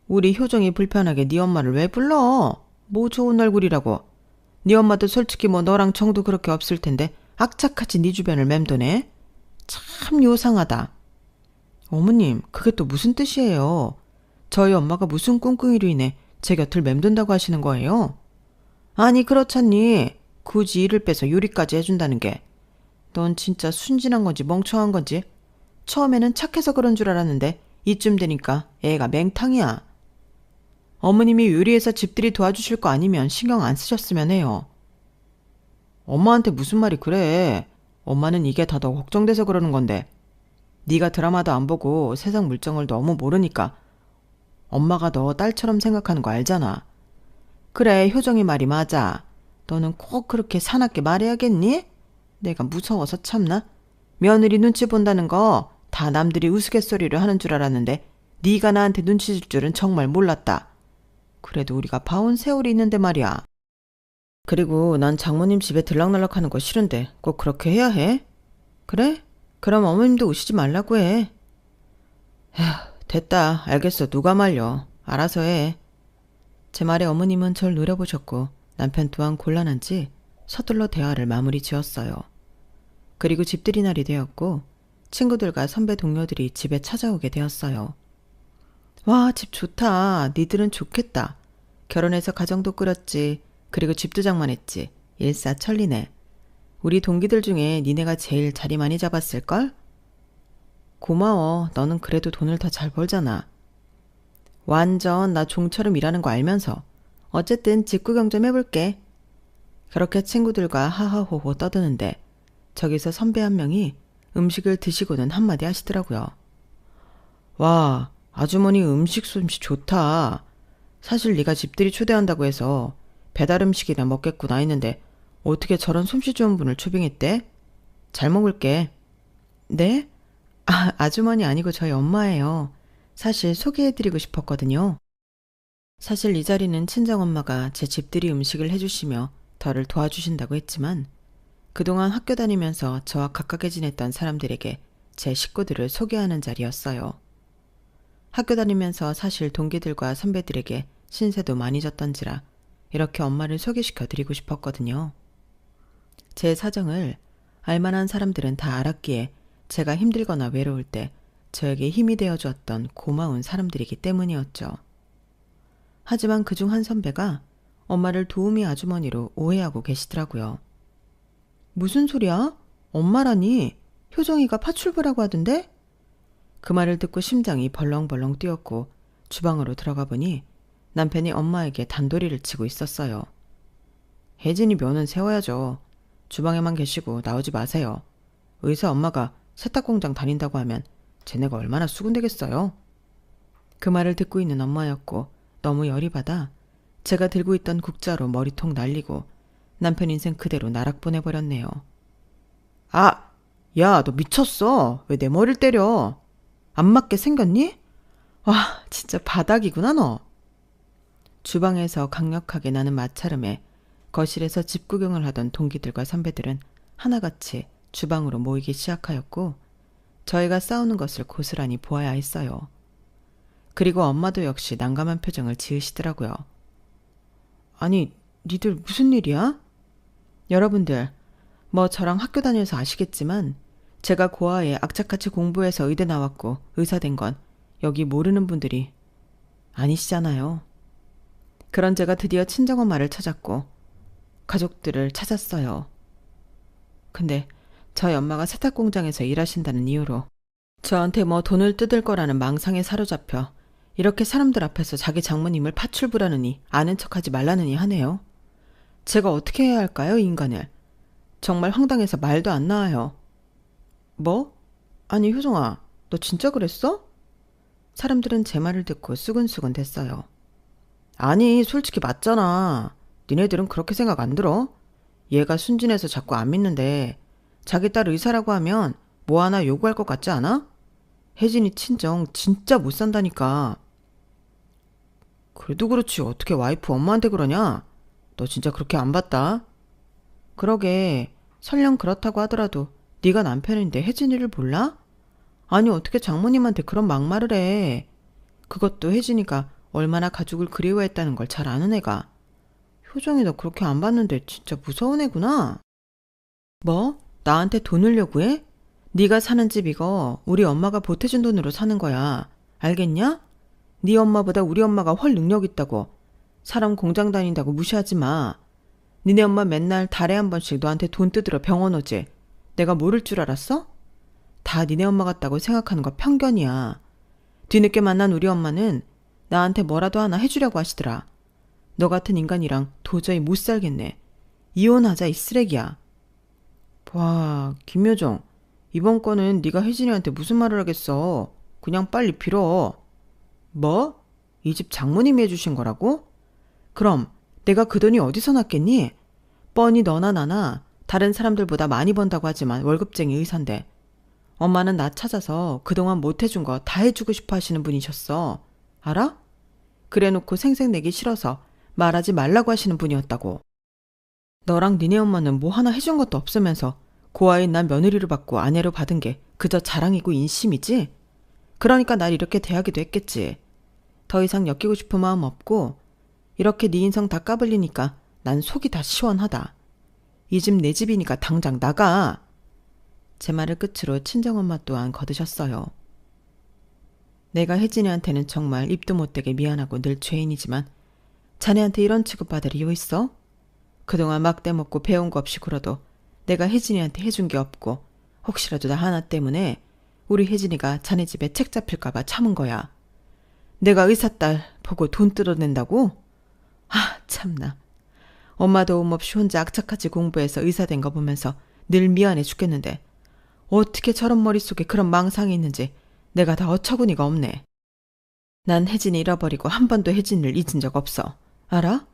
우리 효정이 불편하게 네 엄마를 왜 불러? 뭐 좋은 얼굴이라고. 네 엄마도 솔직히 뭐 너랑 정도 그렇게 없을 텐데 악착같이 네 주변을 맴도네. 참 요상하다. 어머님, 그게 또 무슨 뜻이에요? 저희 엄마가 무슨 꿍꿍이로 인해 제 곁을 맴돈다고 하시는 거예요? 아니 그렇잖니. 굳이 일을 빼서 요리까지 해준다는 게. 넌 진짜 순진한 건지 멍청한 건지. 처음에는 착해서 그런 줄 알았는데 이쯤 되니까 애가 맹탕이야. 어머님이 요리해서 집들이 도와주실 거 아니면 신경 안 쓰셨으면 해요. 엄마한테 무슨 말이 그래. 엄마는 이게 다 너 걱정돼서 그러는 건데. 네가 드라마도 안 보고 세상 물정을 너무 모르니까 엄마가 너 딸처럼 생각하는 거 알잖아. 그래, 효정이 말이 맞아. 너는 꼭 그렇게 사납게 말해야겠니? 내가 무서워서 참나? 며느리 눈치 본다는 거 다 남들이 우스갯소리를 하는 줄 알았는데 네가 나한테 눈치 줄 줄은 정말 몰랐다. 그래도 우리가 봐온 세월이 있는데 말이야. 그리고 난 장모님 집에 들락날락하는 거 싫은데 꼭 그렇게 해야 해? 그래? 그럼 어머님도 오시지 말라고 해. 에휴, 됐다. 알겠어. 누가 말려. 알아서 해. 제 말에 어머님은 절 노려보셨고 남편 또한 곤란한지 서둘러 대화를 마무리 지었어요. 그리고 집들이 날이 되었고 친구들과 선배 동료들이 집에 찾아오게 되었어요. 와, 집 좋다. 니들은 좋겠다. 결혼해서 가정도 꾸렸지. 그리고 집도 장만했지. 일사천리네. 우리 동기들 중에 니네가 제일 자리 많이 잡았을걸? 고마워. 너는 그래도 돈을 더 잘 벌잖아. 완전 나 종처럼 일하는 거 알면서. 어쨌든 집 구경 좀 해볼게. 그렇게 친구들과 하하호호 떠드는데 저기서 선배 한 명이 음식을 드시고는 한마디 하시더라고요. 와, 아주머니 음식 솜씨 좋다. 사실 네가 집들이 초대한다고 해서 배달 음식이나 먹겠구나 했는데 어떻게 저런 솜씨 좋은 분을 초빙했대? 잘 먹을게. 네? 아주머니 아니고 저희 엄마예요. 사실 소개해드리고 싶었거든요. 사실 이 자리는 친정엄마가 제 집들이 음식을 해주시며 저를 도와주신다고 했지만 그동안 학교 다니면서 저와 가깝게 지냈던 사람들에게 제 식구들을 소개하는 자리였어요. 학교 다니면서 사실 동기들과 선배들에게 신세도 많이 졌던지라 이렇게 엄마를 소개시켜드리고 싶었거든요. 제 사정을 알만한 사람들은 다 알았기에 제가 힘들거나 외로울 때 저에게 힘이 되어주었던 고마운 사람들이기 때문이었죠. 하지만 그중 한 선배가 엄마를 도우미 아주머니로 오해하고 계시더라고요. 무슨 소리야? 엄마라니? 효정이가 파출부라고 하던데? 그 말을 듣고 심장이 벌렁벌렁 뛰었고 주방으로 들어가 보니 남편이 엄마에게 단도리를 치고 있었어요. 혜진이 면은 세워야죠. 주방에만 계시고 나오지 마세요. 의사 엄마가 세탁공장 다닌다고 하면 쟤네가 얼마나 수군대겠어요. 그 말을 듣고 있는 엄마였고 너무 열이 받아 제가 들고 있던 국자로 머리통 날리고 남편 인생 그대로 나락 보내버렸네요. 아! 야, 너 미쳤어. 왜 내 머리를 때려? 안 맞게 생겼니? 와, 진짜 바닥이구나 너. 주방에서 강력하게 나는 마찰음에 거실에서 집 구경을 하던 동기들과 선배들은 하나같이 주방으로 모이기 시작하였고 저희가 싸우는 것을 고스란히 보아야 했어요. 그리고 엄마도 역시 난감한 표정을 지으시더라고요. 아니, 니들 무슨 일이야? 여러분들, 뭐 저랑 학교 다녀서 아시겠지만 제가 고아에 악착같이 공부해서 의대 나왔고 의사 된 건 여기 모르는 분들이 아니시잖아요. 그런 제가 드디어 친정엄마를 찾았고 가족들을 찾았어요. 근데 저희 엄마가 세탁공장에서 일하신다는 이유로 저한테 뭐 돈을 뜯을 거라는 망상에 사로잡혀 이렇게 사람들 앞에서 자기 장모님을 파출부라느니 아는 척하지 말라느니 하네요. 제가 어떻게 해야 할까요, 이 인간을? 정말 황당해서 말도 안 나와요. 뭐? 아니, 효정아, 너 진짜 그랬어? 사람들은 제 말을 듣고 수근수근 됐어요. 아니, 솔직히 맞잖아. 니네들은 그렇게 생각 안 들어? 얘가 순진해서 자꾸 안 믿는데 자기 딸 의사라고 하면 뭐 하나 요구할 것 같지 않아? 혜진이 친정 진짜 못 산다니까. 그래도 그렇지 어떻게 와이프 엄마한테 그러냐? 너 진짜 그렇게 안 봤다? 그러게, 설령 그렇다고 하더라도 네가 남편인데 혜진이를 몰라? 아니 어떻게 장모님한테 그런 막말을 해. 그것도 혜진이가 얼마나 가족을 그리워했다는 걸 잘 아는 애가. 효정이 너 그렇게 안 봤는데 진짜 무서운 애구나. 뭐? 나한테 돈을 요구해? 네가 사는 집 이거 우리 엄마가 보태준 돈으로 사는 거야. 알겠냐? 네 엄마보다 우리 엄마가 훨 능력 있다고. 사람 공장 다닌다고 무시하지 마. 니네 엄마 맨날 달에 한 번씩 너한테 돈 뜯으러 병원 오지. 내가 모를 줄 알았어? 다 니네 엄마 같다고 생각하는 거 편견이야. 뒤늦게 만난 우리 엄마는 나한테 뭐라도 하나 해주려고 하시더라. 너 같은 인간이랑 도저히 못 살겠네. 이혼하자 이 쓰레기야. 와, 김효정. 이번 건은 네가 혜진이한테 무슨 말을 하겠어. 그냥 빨리 빌어. 뭐? 이 집 장모님이 해주신 거라고? 그럼 내가 그 돈이 어디서 났겠니? 뻔히 너나 나나 다른 사람들보다 많이 번다고 하지만 월급쟁이 의사인데 엄마는 나 찾아서 그동안 못 해준 거 다 해주고 싶어 하시는 분이셨어. 알아? 그래놓고 생색내기 싫어서 말하지 말라고 하시는 분이었다고. 너랑 니네 엄마는 뭐 하나 해준 것도 없으면서 고아인 난 며느리로 받고 아내로 받은 게 그저 자랑이고 인심이지? 그러니까 날 이렇게 대하기도 했겠지. 더 이상 엮이고 싶은 마음 없고 이렇게 네 인성 다 까불리니까 난 속이 다 시원하다. 이 집 내 집이니까 당장 나가. 제 말을 끝으로 친정엄마 또한 거드셨어요. 내가 혜진이한테는 정말 입도 못되게 미안하고 늘 죄인이지만 자네한테 이런 취급받을 이유 있어? 그동안 막대 먹고 배운 거 없이 굴어도 내가 혜진이한테 해준 게 없고 혹시라도 나 하나 때문에 우리 혜진이가 자네 집에 책 잡힐까 봐 참은 거야. 내가 의사딸 보고 돈 뜯어낸다고? 아 참나. 엄마 도움 없이 혼자 악착같이 공부해서 의사 된 거 보면서 늘 미안해 죽겠는데 어떻게 저런 머릿속에 그런 망상이 있는지 내가 다 어처구니가 없네. 난 혜진이 잃어버리고 한 번도 혜진을 잊은 적 없어. 알아?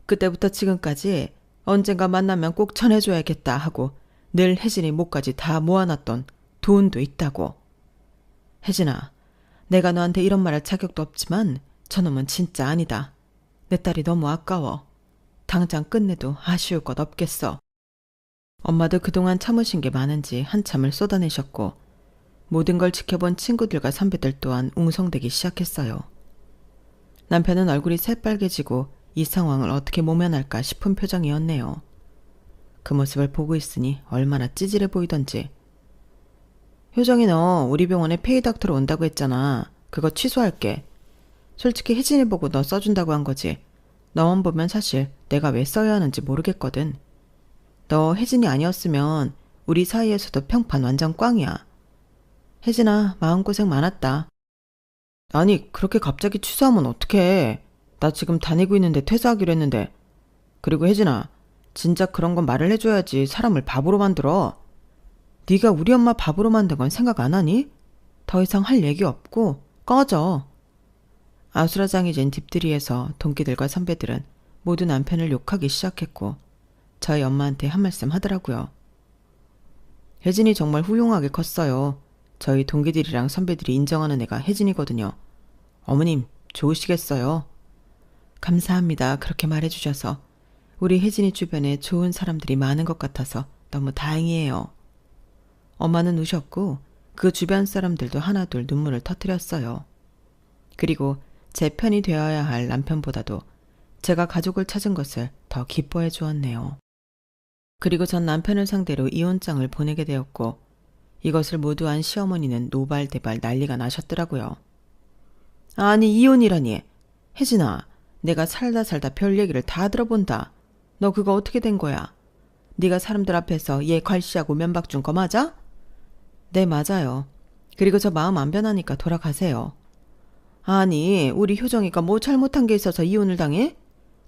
그때부터 지금까지 언젠가 만나면 꼭 전해줘야겠다 하고 늘 혜진이 목까지 다 모아놨던 돈도 있다고. 혜진아, 내가 너한테 이런 말 할 자격도 없지만 저놈은 진짜 아니다. 내 딸이 너무 아까워. 당장 끝내도 아쉬울 것 없겠어. 엄마도 그동안 참으신 게 많은지 한참을 쏟아내셨고 모든 걸 지켜본 친구들과 선배들 또한 웅성대기 시작했어요. 남편은 얼굴이 새빨개지고 이 상황을 어떻게 모면할까 싶은 표정이었네요. 그 모습을 보고 있으니 얼마나 찌질해 보이던지. 효정이 너 우리 병원에 페이닥터로 온다고 했잖아. 그거 취소할게. 솔직히 혜진이 보고 너 써준다고 한 거지. 너만 보면 사실 내가 왜 써야 하는지 모르겠거든. 너 혜진이 아니었으면 우리 사이에서도 평판 완전 꽝이야. 혜진아, 마음고생 많았다. 아니, 그렇게 갑자기 취소하면 어떡해. 나 지금 다니고 있는데 퇴사하기로 했는데. 그리고 혜진아, 진짜 그런 건 말을 해줘야지 사람을 바보로 만들어. 네가 우리 엄마 바보로 만든 건 생각 안 하니? 더 이상 할 얘기 없고 꺼져. 아수라장해진 딥들이에서 동기들과 선배들은 모두 남편을 욕하기 시작했고 저희 엄마한테 한 말씀 하더라고요. 혜진이 정말 훌륭하게 컸어요. 저희 동기들이랑 선배들이 인정하는 애가 혜진이거든요. 어머님 좋으시겠어요? 감사합니다. 그렇게 말해주셔서 우리 혜진이 주변에 좋은 사람들이 많은 것 같아서 너무 다행이에요. 엄마는 우셨고 그 주변 사람들도 하나둘 눈물을 터뜨렸어요. 그리고 제 편이 되어야 할 남편보다도 제가 가족을 찾은 것을 더 기뻐해 주었네요. 그리고 전 남편을 상대로 이혼장을 보내게 되었고 이것을 모두 안 시어머니는 노발대발 난리가 나셨더라고요. 아니 이혼이라니. 혜진아, 내가 살다 별 얘기를 다 들어본다. 너 그거 어떻게 된 거야? 네가 사람들 앞에서 얘 괄시하고 면박 준 거 맞아? 네, 맞아요. 그리고 저 마음 안 변하니까 돌아가세요. 아니, 우리 효정이가 뭐 잘못한 게 있어서 이혼을 당해?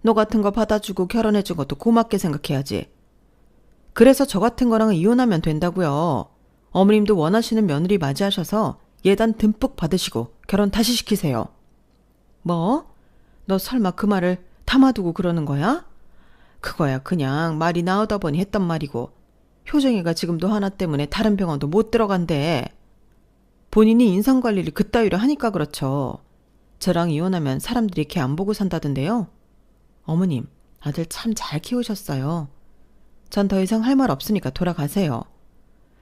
너 같은 거 받아주고 결혼해준 것도 고맙게 생각해야지. 그래서 저 같은 거랑 이혼하면 된다고요. 어머님도 원하시는 며느리 맞이하셔서 예단 듬뿍 받으시고 결혼 다시 시키세요. 뭐? 너 설마 그 말을 담아두고 그러는 거야? 그거야 그냥 말이 나오다 보니 했던 말이고 효정이가 지금도 하나 때문에 다른 병원도 못 들어간대. 본인이 인상관리를 그따위로 하니까 그렇죠. 저랑 이혼하면 사람들이 걔 안 보고 산다던데요. 어머님, 아들 참 잘 키우셨어요. 전 더 이상 할 말 없으니까 돌아가세요.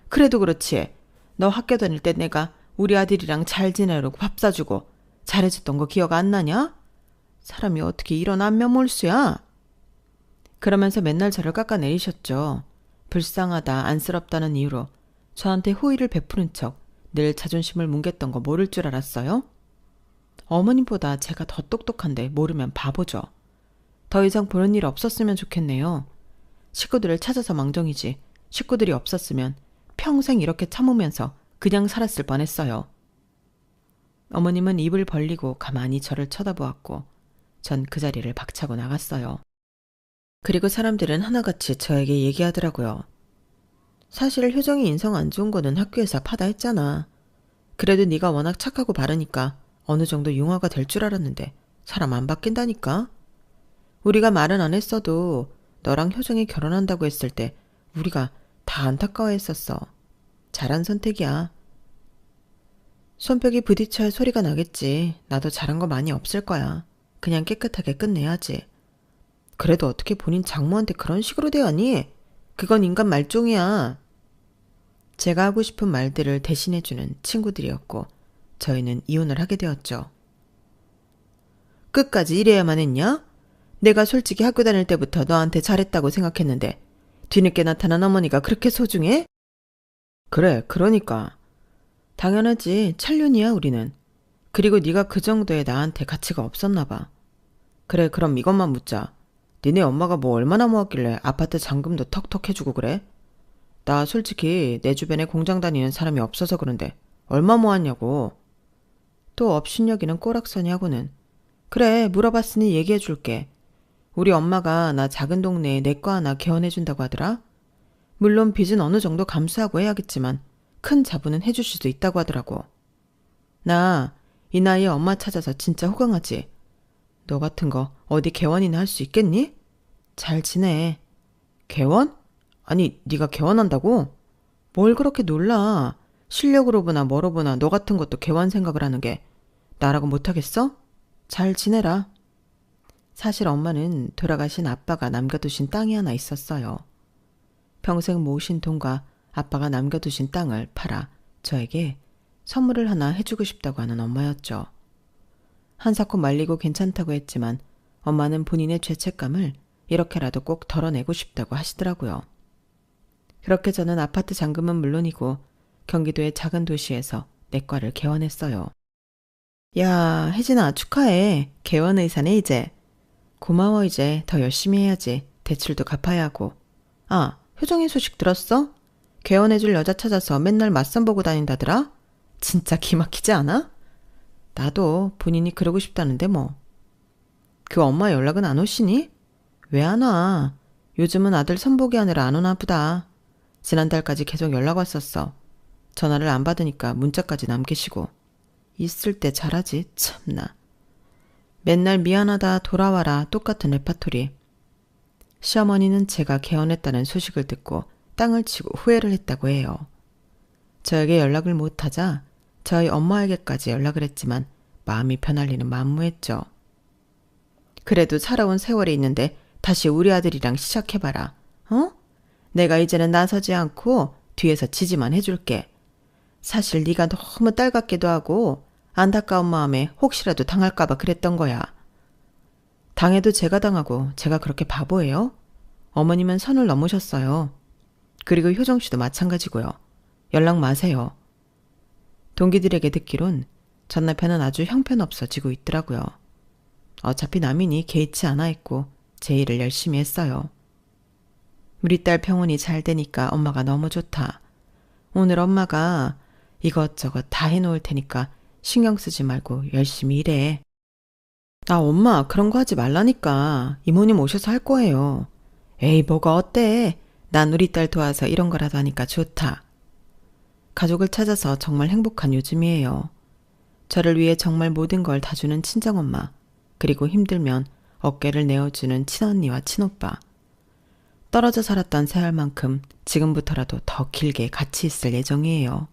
그래도 그렇지. 너 학교 다닐 때 내가 우리 아들이랑 잘 지내려고 밥 사주고 잘해줬던 거 기억 안 나냐? 사람이 어떻게 이런 안면몰수야? 그러면서 맨날 저를 깎아내리셨죠. 불쌍하다, 안쓰럽다는 이유로 저한테 호의를 베푸는 척 늘 자존심을 뭉갰던 거 모를 줄 알았어요? 어머님보다 제가 더 똑똑한데 모르면 바보죠. 더 이상 보는 일 없었으면 좋겠네요. 식구들을 찾아서 망정이지 식구들이 없었으면 평생 이렇게 참으면서 그냥 살았을 뻔했어요. 어머님은 입을 벌리고 가만히 저를 쳐다보았고 전 그 자리를 박차고 나갔어요. 그리고 사람들은 하나같이 저에게 얘기하더라고요. 사실 효정이 인성 안 좋은 거는 학교에서 파다했잖아. 그래도 네가 워낙 착하고 바르니까 어느 정도 융화가 될 줄 알았는데 사람 안 바뀐다니까. 우리가 말은 안 했어도 너랑 효정이 결혼한다고 했을 때 우리가 다 안타까워했었어. 잘한 선택이야. 손뼉이 부딪혀야 소리가 나겠지. 나도 잘한 거 많이 없을 거야. 그냥 깨끗하게 끝내야지. 그래도 어떻게 본인 장모한테 그런 식으로 대하니? 그건 인간 말종이야. 제가 하고 싶은 말들을 대신해주는 친구들이었고 저희는 이혼을 하게 되었죠. 끝까지 이래야만 했냐? 내가 솔직히 학교 다닐 때부터 너한테 잘했다고 생각했는데 뒤늦게 나타난 어머니가 그렇게 소중해? 그래, 그러니까. 당연하지. 찰륜이야 우리는. 그리고 네가 그 정도의 나한테 가치가 없었나 봐. 그래, 그럼 이것만 묻자. 니네 엄마가 뭐 얼마나 모았길래 아파트 잔금도 턱턱 해주고 그래? 나 솔직히 내 주변에 공장 다니는 사람이 없어서 그런데 얼마 모았냐고. 또 업신여기는 꼬락서니 하고는. 그래, 물어봤으니 얘기해줄게. 우리 엄마가 나 작은 동네에 내과 하나 개원해준다고 하더라. 물론 빚은 어느 정도 감수하고 해야겠지만 큰 자부는 해줄 수도 있다고 하더라고. 나 이 나이에 엄마 찾아서 진짜 호강하지. 너 같은 거 어디 개원이나 할 수 있겠니? 잘 지내. 개원? 아니, 네가 개원한다고? 뭘 그렇게 놀라. 실력으로 보나 뭐로 보나 너 같은 것도 개원 생각을 하는 게 나라고 못하겠어? 잘 지내라. 사실 엄마는 돌아가신 아빠가 남겨두신 땅이 하나 있었어요. 평생 모으신 돈과 아빠가 남겨두신 땅을 팔아 저에게 선물을 하나 해주고 싶다고 하는 엄마였죠. 한사코 말리고 괜찮다고 했지만 엄마는 본인의 죄책감을 이렇게라도 꼭 덜어내고 싶다고 하시더라고요. 그렇게 저는 아파트 잔금은 물론이고 경기도의 작은 도시에서 내과를 개원했어요. 야, 혜진아, 축하해. 개원 의사네 이제. 고마워. 이제 더 열심히 해야지. 대출도 갚아야 하고. 아, 효정이 소식 들었어? 개원해줄 여자 찾아서 맨날 맞선 보고 다닌다더라? 진짜 기막히지 않아? 나도 본인이 그러고 싶다는데 뭐. 그 엄마 연락은 안 오시니? 왜 안 와? 요즘은 아들 선보기 하느라 안 오나 보다. 지난달까지 계속 연락 왔었어. 전화를 안 받으니까 문자까지 남기시고. 있을 때 잘하지, 참나. 맨날 미안하다, 돌아와라, 똑같은 레파토리. 시어머니는 제가 개원했다는 소식을 듣고 땅을 치고 후회를 했다고 해요. 저에게 연락을 못하자 저희 엄마에게까지 연락을 했지만 마음이 편할 리는 만무했죠. 그래도 살아온 세월이 있는데 다시 우리 아들이랑 시작해봐라. 어? 내가 이제는 나서지 않고 뒤에서 지지만 해줄게. 사실 네가 너무 딸 같기도 하고 안타까운 마음에 혹시라도 당할까봐 그랬던 거야. 당해도 제가 당하고 제가 그렇게 바보예요? 어머님은 선을 넘으셨어요. 그리고 효정씨도 마찬가지고요. 연락 마세요. 동기들에게 듣기론 전 남편은 아주 형편없어지고 있더라고요. 어차피 남이니 개의치 않아 했고 제 일을 열심히 했어요. 우리 딸 병원이 잘 되니까 엄마가 너무 좋다. 오늘 엄마가 이것저것 다 해놓을 테니까 신경 쓰지 말고 열심히 일해. 아, 엄마 그런 거 하지 말라니까. 이모님 오셔서 할 거예요. 에이, 뭐가 어때? 난 우리 딸 도와서 이런 거라도 하니까 좋다. 가족을 찾아서 정말 행복한 요즘이에요. 저를 위해 정말 모든 걸 다 주는 친정엄마, 그리고 힘들면 어깨를 내어주는 친언니와 친오빠. 떨어져 살았던 세월만큼 지금부터라도 더 길게 같이 있을 예정이에요.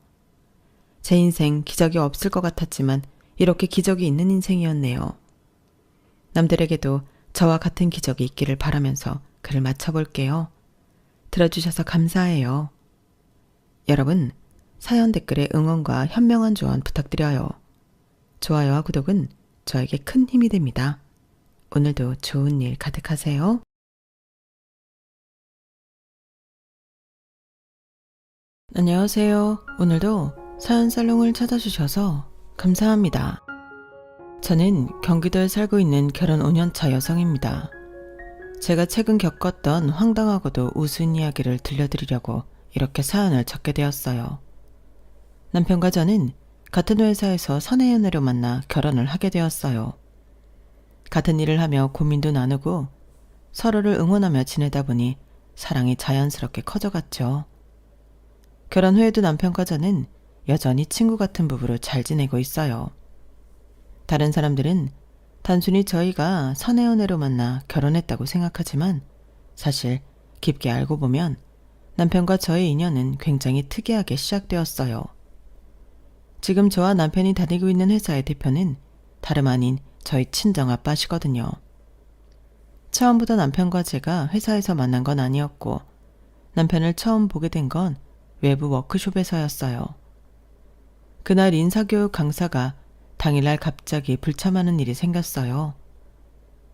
제 인생 기적이 없을 것 같았지만 이렇게 기적이 있는 인생이었네요. 남들에게도 저와 같은 기적이 있기를 바라면서 글을 마쳐볼게요. 들어주셔서 감사해요. 여러분, 사연 댓글에 응원과 현명한 조언 부탁드려요. 좋아요와 구독은 저에게 큰 힘이 됩니다. 오늘도 좋은 일 가득하세요. 안녕하세요. 오늘도 사연 살롱을 찾아주셔서 감사합니다. 저는 경기도에 살고 있는 결혼 5년차 여성입니다. 제가 최근 겪었던 황당하고도 우스운 이야기를 들려드리려고 이렇게 사연을 적게 되었어요. 남편과 저는 같은 회사에서 사내 연애로 만나 결혼을 하게 되었어요. 같은 일을 하며 고민도 나누고 서로를 응원하며 지내다 보니 사랑이 자연스럽게 커져갔죠. 결혼 후에도 남편과 저는 여전히 친구 같은 부부로 잘 지내고 있어요. 다른 사람들은 단순히 저희가 사내 연애로 만나 결혼했다고 생각하지만 사실 깊게 알고 보면 남편과 저의 인연은 굉장히 특이하게 시작되었어요. 지금 저와 남편이 다니고 있는 회사의 대표는 다름 아닌 저희 친정아빠시거든요. 처음부터 남편과 제가 회사에서 만난 건 아니었고 남편을 처음 보게 된 건 외부 워크숍에서였어요. 그날 인사교육 강사가 당일날 갑자기 불참하는 일이 생겼어요.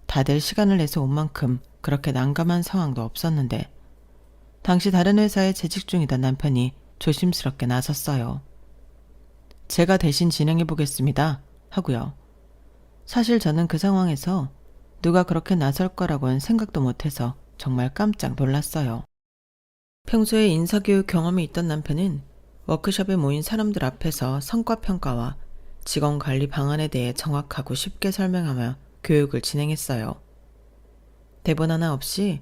다들 시간을 내서 온 만큼 그렇게 난감한 상황도 없었는데 당시 다른 회사에 재직 중이던 남편이 조심스럽게 나섰어요. 제가 대신 진행해 보겠습니다 하고요. 사실 저는 그 상황에서 누가 그렇게 나설 거라고는 생각도 못해서 정말 깜짝 놀랐어요. 평소에 인사교육 경험이 있던 남편은 워크숍에 모인 사람들 앞에서 성과평가와 직원관리 방안에 대해 정확하고 쉽게 설명하며 교육을 진행했어요. 대본 하나 없이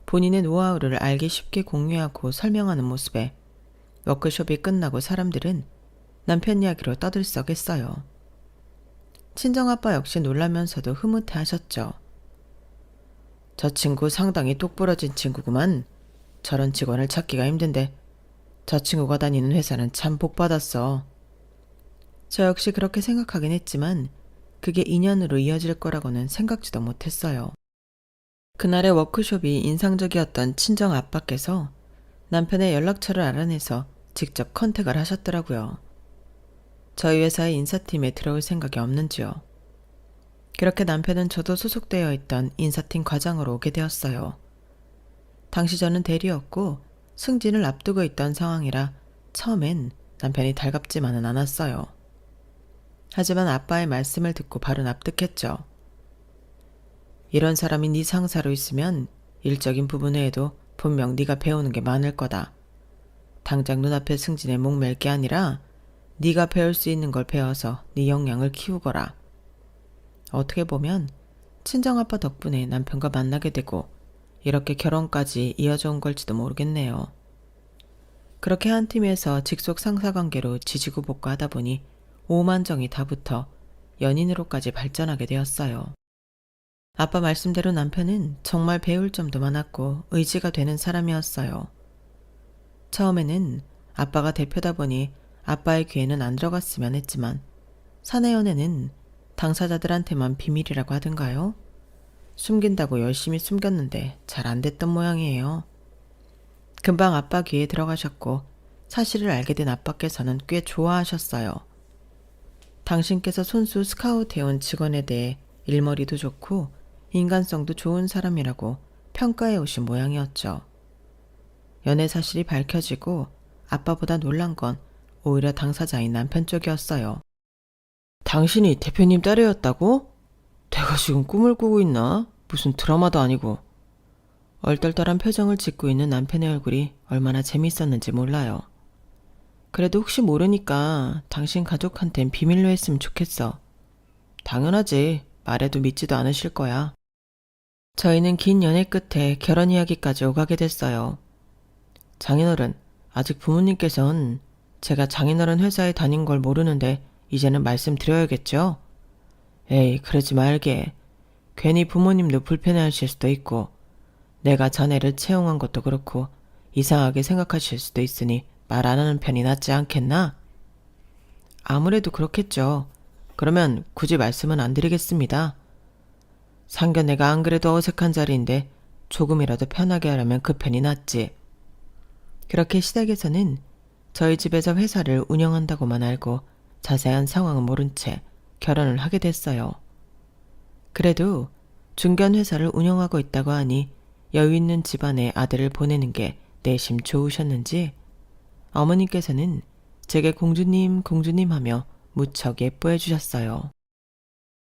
본인의 노하우를 알기 쉽게 공유하고 설명하는 모습에 워크숍이 끝나고 사람들은 남편 이야기로 떠들썩했어요. 친정아빠 역시 놀라면서도 흐뭇해하셨죠. 저 친구 상당히 똑부러진 친구구만. 저런 직원을 찾기가 힘든데 저 친구가 다니는 회사는 참 복받았어. 저 역시 그렇게 생각하긴 했지만 그게 인연으로 이어질 거라고는 생각지도 못했어요. 그날의 워크숍이 인상적이었던 친정 아빠께서 남편의 연락처를 알아내서 직접 컨택을 하셨더라고요. 저희 회사의 인사팀에 들어올 생각이 없는지요. 그렇게 남편은 저도 소속되어 있던 인사팀 과장으로 오게 되었어요. 당시 저는 대리였고 승진을 앞두고 있던 상황이라 처음엔 남편이 달갑지만은 않았어요. 하지만 아빠의 말씀을 듣고 바로 납득했죠. 이런 사람이 네 상사로 있으면 일적인 부분 외에도 분명 네가 배우는 게 많을 거다. 당장 눈앞의 승진에 목맬 게 아니라 네가 배울 수 있는 걸 배워서 네 역량을 키우거라. 어떻게 보면 친정아빠 덕분에 남편과 만나게 되고 이렇게 결혼까지 이어져 온 걸지도 모르겠네요. 그렇게 한 팀에서 직속 상사관계로 지지고 볶아하다 보니 오만정이 다 붙어 연인으로까지 발전하게 되었어요. 아빠 말씀대로 남편은 정말 배울 점도 많았고 의지가 되는 사람이었어요. 처음에는 아빠가 대표다 보니 아빠의 귀에는 안 들어갔으면 했지만 사내 연애는 당사자들한테만 비밀이라고 하던가요? 숨긴다고 열심히 숨겼는데 잘 안 됐던 모양이에요. 금방 아빠 귀에 들어가셨고 사실을 알게 된 아빠께서는 꽤 좋아하셨어요. 당신께서 손수 스카우트해온 직원에 대해 일머리도 좋고 인간성도 좋은 사람이라고 평가해 오신 모양이었죠. 연애 사실이 밝혀지고 아빠보다 놀란 건 오히려 당사자인 남편 쪽이었어요. 당신이 대표님 딸이었다고? 내가 지금 꿈을 꾸고 있나? 무슨 드라마도 아니고. 얼떨떨한 표정을 짓고 있는 남편의 얼굴이 얼마나 재밌었는지 몰라요. 그래도 혹시 모르니까 당신 가족한텐 비밀로 했으면 좋겠어. 당연하지. 말해도 믿지도 않으실 거야. 저희는 긴 연애 끝에 결혼 이야기까지 오가게 됐어요. 장인어른, 아직 부모님께선 제가 장인어른 회사에 다닌 걸 모르는데 이제는 말씀드려야겠죠? 에이, 그러지 말게. 괜히 부모님도 불편해하실 수도 있고 내가 자네를 채용한 것도 그렇고 이상하게 생각하실 수도 있으니 말 안 하는 편이 낫지 않겠나? 아무래도 그렇겠죠. 그러면 굳이 말씀은 안 드리겠습니다. 상견례가 안 그래도 어색한 자리인데 조금이라도 편하게 하려면 그 편이 낫지. 그렇게 시댁에서는 저희 집에서 회사를 운영한다고만 알고 자세한 상황은 모른 채 결혼을 하게 됐어요. 그래도 중견 회사를 운영하고 있다고 하니 여유 있는 집안에 아들을 보내는 게 내심 좋으셨는지 어머님께서는 제게 공주님 공주님 하며 무척 예뻐해 주셨어요.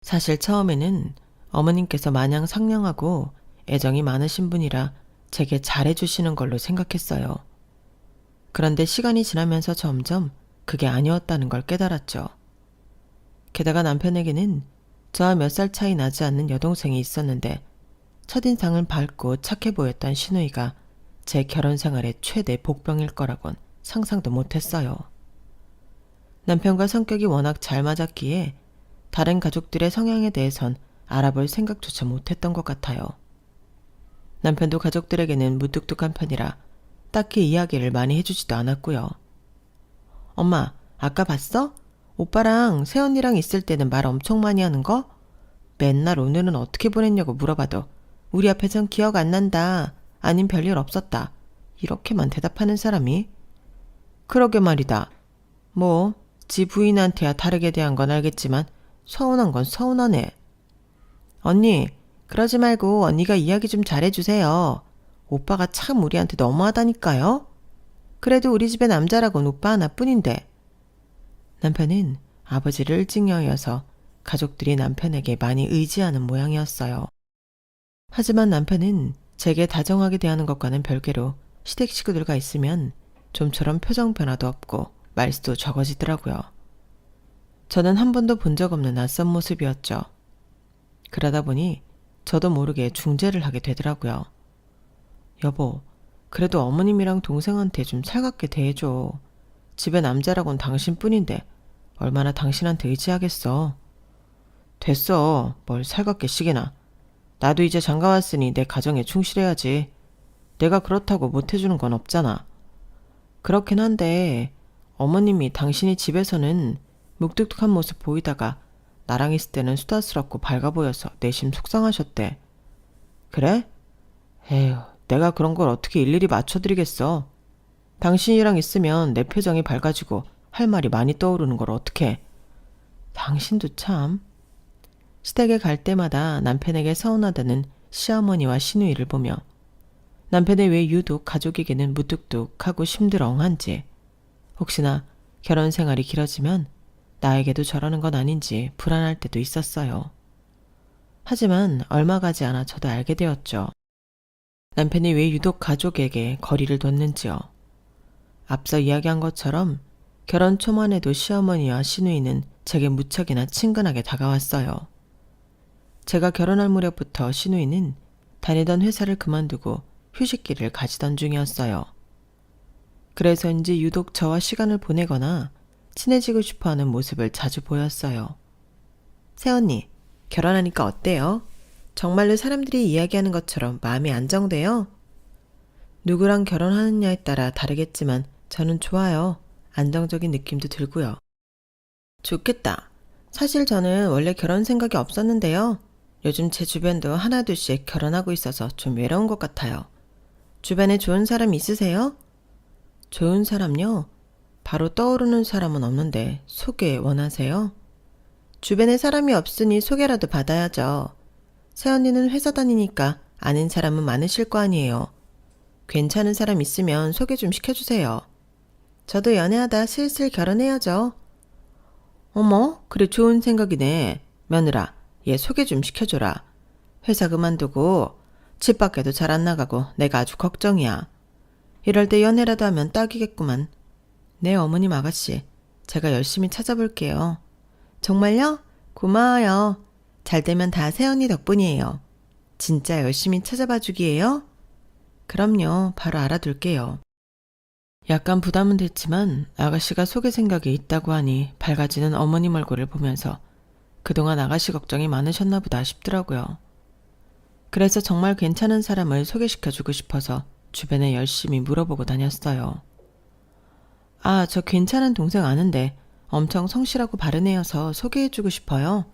사실 처음에는 어머님께서 마냥 상냥하고 애정이 많으신 분이라 제게 잘해주시는 걸로 생각했어요. 그런데 시간이 지나면서 점점 그게 아니었다는 걸 깨달았죠. 게다가 남편에게는 저와 몇 살 차이 나지 않는 여동생이 있었는데 첫인상은 밝고 착해 보였던 시누이가 제 결혼 생활의 최대 복병일 거라곤 상상도 못했어요. 남편과 성격이 워낙 잘 맞았기에 다른 가족들의 성향에 대해선 알아볼 생각조차 못했던 것 같아요. 남편도 가족들에게는 무뚝뚝한 편이라 딱히 이야기를 많이 해주지도 않았고요. 엄마, 아까 봤어? 오빠랑 새언니랑 있을 때는 말 엄청 많이 하는 거? 맨날 오늘은 어떻게 보냈냐고 물어봐도 우리 앞에선 기억 안 난다. 아님 별일 없었다. 이렇게만 대답하는 사람이? 그러게 말이다. 뭐 지 부인한테야 다르게 대한 건 알겠지만 서운한 건 서운하네. 언니, 그러지 말고 언니가 이야기 좀 잘해주세요. 오빠가 참 우리한테 너무하다니까요. 그래도 우리 집에 남자라곤 오빠 하나뿐인데. 남편은 아버지를 일찍 여의어서 가족들이 남편에게 많이 의지하는 모양이었어요. 하지만 남편은 제게 다정하게 대하는 것과는 별개로 시댁 식구들과 있으면 좀처럼 표정 변화도 없고 말수도 적어지더라고요. 저는 한 번도 본 적 없는 낯선 모습이었죠. 그러다 보니 저도 모르게 중재를 하게 되더라고요. 여보, 그래도 어머님이랑 동생한테 좀 살갑게 대해줘. 집에 남자라곤 당신뿐인데 얼마나 당신한테 의지하겠어. 됐어. 뭘 살갑게 시기나. 나도 이제 장가 왔으니 내 가정에 충실해야지. 내가 그렇다고 못해주는 건 없잖아. 그렇긴 한데 어머님이 당신이 집에서는 묵뚝뚝한 모습 보이다가 나랑 있을 때는 수다스럽고 밝아 보여서 내심 속상하셨대. 그래? 에휴, 내가 그런 걸 어떻게 일일이 맞춰드리겠어. 당신이랑 있으면 내 표정이 밝아지고 할 말이 많이 떠오르는 걸 어떡해. 당신도 참. 시댁에 갈 때마다 남편에게 서운하다는 시어머니와 시누이를 보며 남편의 왜 유독 가족에게는 무뚝뚝하고 심드렁한지, 혹시나 결혼 생활이 길어지면 나에게도 저러는 건 아닌지 불안할 때도 있었어요. 하지만 얼마 가지 않아 저도 알게 되었죠. 남편이 왜 유독 가족에게 거리를 뒀는지요. 앞서 이야기한 것처럼 결혼 초만 해도 시어머니와 시누이는 제게 무척이나 친근하게 다가왔어요. 제가 결혼할 무렵부터 시누이는 다니던 회사를 그만두고 휴식기를 가지던 중이었어요. 그래서인지 유독 저와 시간을 보내거나 친해지고 싶어하는 모습을 자주 보였어요. 새언니, 결혼하니까 어때요? 정말로 사람들이 이야기하는 것처럼 마음이 안정돼요? 누구랑 결혼하느냐에 따라 다르겠지만 저는 좋아요. 안정적인 느낌도 들고요. 좋겠다. 사실 저는 원래 결혼 생각이 없었는데요. 요즘 제 주변도 하나둘씩 결혼하고 있어서 좀 외로운 것 같아요. 주변에 좋은 사람 있으세요? 좋은 사람요? 바로 떠오르는 사람은 없는데 소개 원하세요? 주변에 사람이 없으니 소개라도 받아야죠. 새언니는 회사 다니니까 아는 사람은 많으실 거 아니에요. 괜찮은 사람 있으면 소개 좀 시켜주세요. 저도 연애하다 슬슬 결혼해야죠. 어머, 그래 좋은 생각이네. 며느라, 얘 소개 좀 시켜줘라. 회사 그만두고 집 밖에도 잘 안 나가고 내가 아주 걱정이야. 이럴 때 연애라도 하면 딱이겠구만. 네, 어머님 아가씨. 제가 열심히 찾아볼게요. 정말요? 고마워요. 잘 되면 다 새언니 덕분이에요. 진짜 열심히 찾아봐 주기예요? 그럼요. 바로 알아둘게요. 약간 부담은 됐지만 아가씨가 소개 생각이 있다고 하니 밝아지는 어머님 얼굴을 보면서 그동안 아가씨 걱정이 많으셨나 보다 싶더라고요. 그래서 정말 괜찮은 사람을 소개시켜주고 싶어서 주변에 열심히 물어보고 다녔어요. 아, 저 괜찮은 동생 아는데 엄청 성실하고 바른 애여서 소개해주고 싶어요.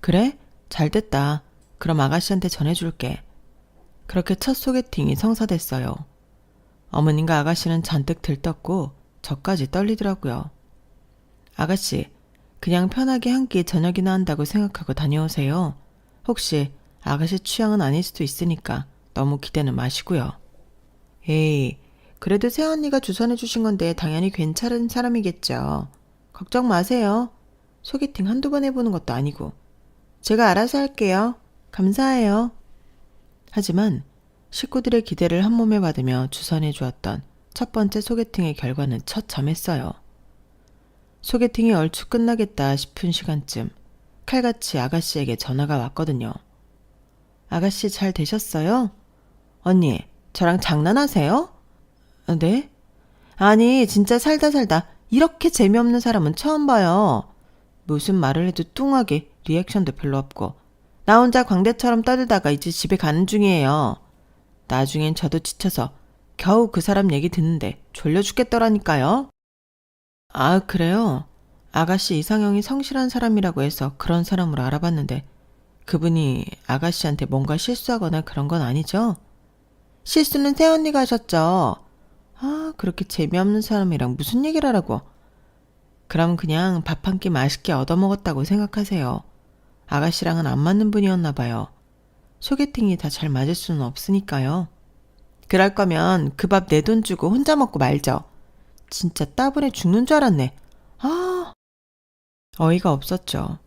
그래? 잘됐다. 그럼 아가씨한테 전해줄게. 그렇게 첫 소개팅이 성사됐어요. 어머님과 아가씨는 잔뜩 들떴고 저까지 떨리더라고요. 아가씨, 그냥 편하게 한 끼 저녁이나 한다고 생각하고 다녀오세요. 혹시 아가씨 취향은 아닐 수도 있으니까 너무 기대는 마시고요. 에이, 그래도 새언니가 주선해 주신 건데 당연히 괜찮은 사람이겠죠. 걱정 마세요. 소개팅 한두 번 해보는 것도 아니고. 제가 알아서 할게요. 감사해요. 하지만 식구들의 기대를 한 몸에 받으며 주선해 주었던 첫 번째 소개팅의 결과는 처참했어요. 소개팅이 얼추 끝나겠다 싶은 시간쯤 칼같이 아가씨에게 전화가 왔거든요. 아가씨 잘 되셨어요? 언니, 저랑 장난하세요? 네? 아니, 진짜 살다 이렇게 재미없는 사람은 처음 봐요. 무슨 말을 해도 뚱하게 리액션도 별로 없고 나 혼자 광대처럼 떠들다가 이제 집에 가는 중이에요. 나중엔 저도 지쳐서 겨우 그 사람 얘기 듣는데 졸려 죽겠더라니까요. 아, 그래요? 아가씨 이상형이 성실한 사람이라고 해서 그런 사람으로 알아봤는데 그분이 아가씨한테 뭔가 실수하거나 그런 건 아니죠? 실수는 새언니가 하셨죠. 아, 그렇게 재미없는 사람이랑 무슨 얘기를 하라고. 그럼 그냥 밥 한 끼 맛있게 얻어먹었다고 생각하세요. 아가씨랑은 안 맞는 분이었나 봐요. 소개팅이 다 잘 맞을 수는 없으니까요. 그럴 거면 그 밥 내 돈 주고 혼자 먹고 말죠. 진짜 따분해 죽는 줄 알았네. 아, 어이가 없었죠.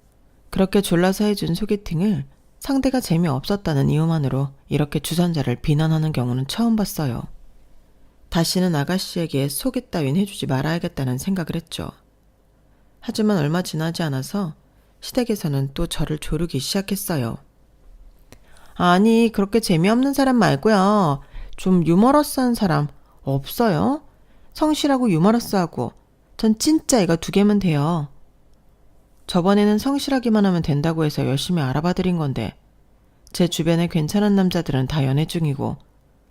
그렇게 졸라서 해준 소개팅을 상대가 재미없었다는 이유만으로 이렇게 주선자를 비난하는 경우는 처음 봤어요. 다시는 아가씨에게 소개 따윈 해주지 말아야겠다는 생각을 했죠. 하지만 얼마 지나지 않아서 시댁에서는 또 저를 조르기 시작했어요. 아니, 그렇게 재미없는 사람 말고요. 좀 유머러스한 사람 없어요? 성실하고 유머러스하고. 전 진짜 이거 2개면 돼요. 저번에는 성실하기만 하면 된다고 해서 열심히 알아봐드린 건데 제 주변에 괜찮은 남자들은 다 연애 중이고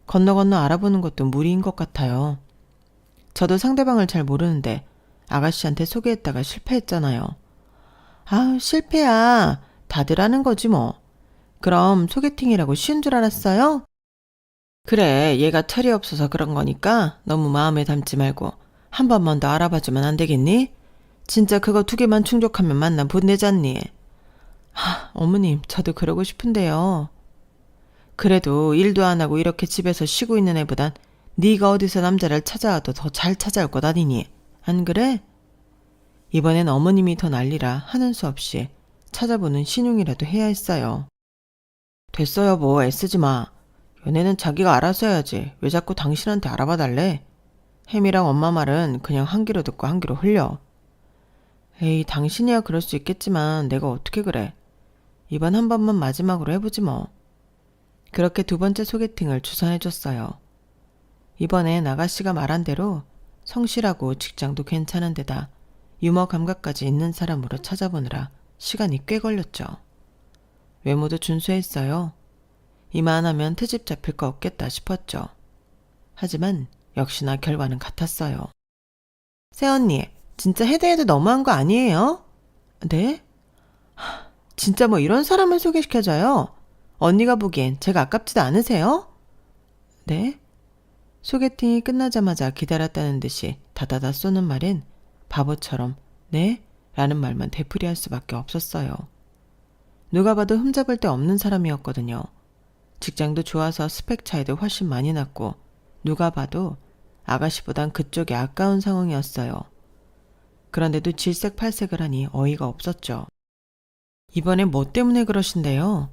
건너 알아보는 것도 무리인 것 같아요. 저도 상대방을 잘 모르는데 아가씨한테 소개했다가 실패했잖아요. 아, 실패야. 다들 하는 거지 뭐. 그럼 소개팅이라고 쉬운 줄 알았어요? 그래, 얘가 철이 없어서 그런 거니까 너무 마음에 담지 말고 한 번만 더 알아봐주면 안 되겠니? 진짜 그거 2개만 충족하면 만나 보내잖니. 어머님, 저도 그러고 싶은데요. 그래도 일도 안 하고 이렇게 집에서 쉬고 있는 애보단 네가 어디서 남자를 찾아와도 더 잘 찾아올 것 아니니? 안 그래? 이번엔 어머님이 더 난리라 하는 수 없이 찾아보는 신용이라도 해야 했어요. 됐어 여보, 애쓰지 마. 연애는 자기가 알아서 해야지. 왜 자꾸 당신한테 알아봐 달래? 햄이랑 엄마 말은 그냥 한 귀로 듣고 한 귀로 흘려. 에이, 당신이야 그럴 수 있겠지만 내가 어떻게 그래. 이번 한 번만 마지막으로 해보지 뭐. 그렇게 2번째 소개팅을 주선해줬어요. 이번엔 아가씨가 말한 대로 성실하고 직장도 괜찮은 데다 유머 감각까지 있는 사람으로 찾아보느라 시간이 꽤 걸렸죠. 외모도 준수했어요. 이만하면 트집 잡힐 거 없겠다 싶었죠. 하지만 역시나 결과는 같았어요. 새언니, 진짜 해도 너무한 거 아니에요? 네? 진짜 뭐 이런 사람을 소개시켜줘요? 언니가 보기엔 제가 아깝지도 않으세요? 네? 소개팅이 끝나자마자 기다렸다는 듯이 다다다 쏘는 말엔 바보처럼 네? 라는 말만 되풀이할 수밖에 없었어요. 누가 봐도 흠잡을 데 없는 사람이었거든요. 직장도 좋아서 스펙 차이도 훨씬 많이 났고 누가 봐도 아가씨보단 그쪽이 아까운 상황이었어요. 그런데도 질색팔색을 하니 어이가 없었죠. 이번에 뭐 때문에 그러신데요?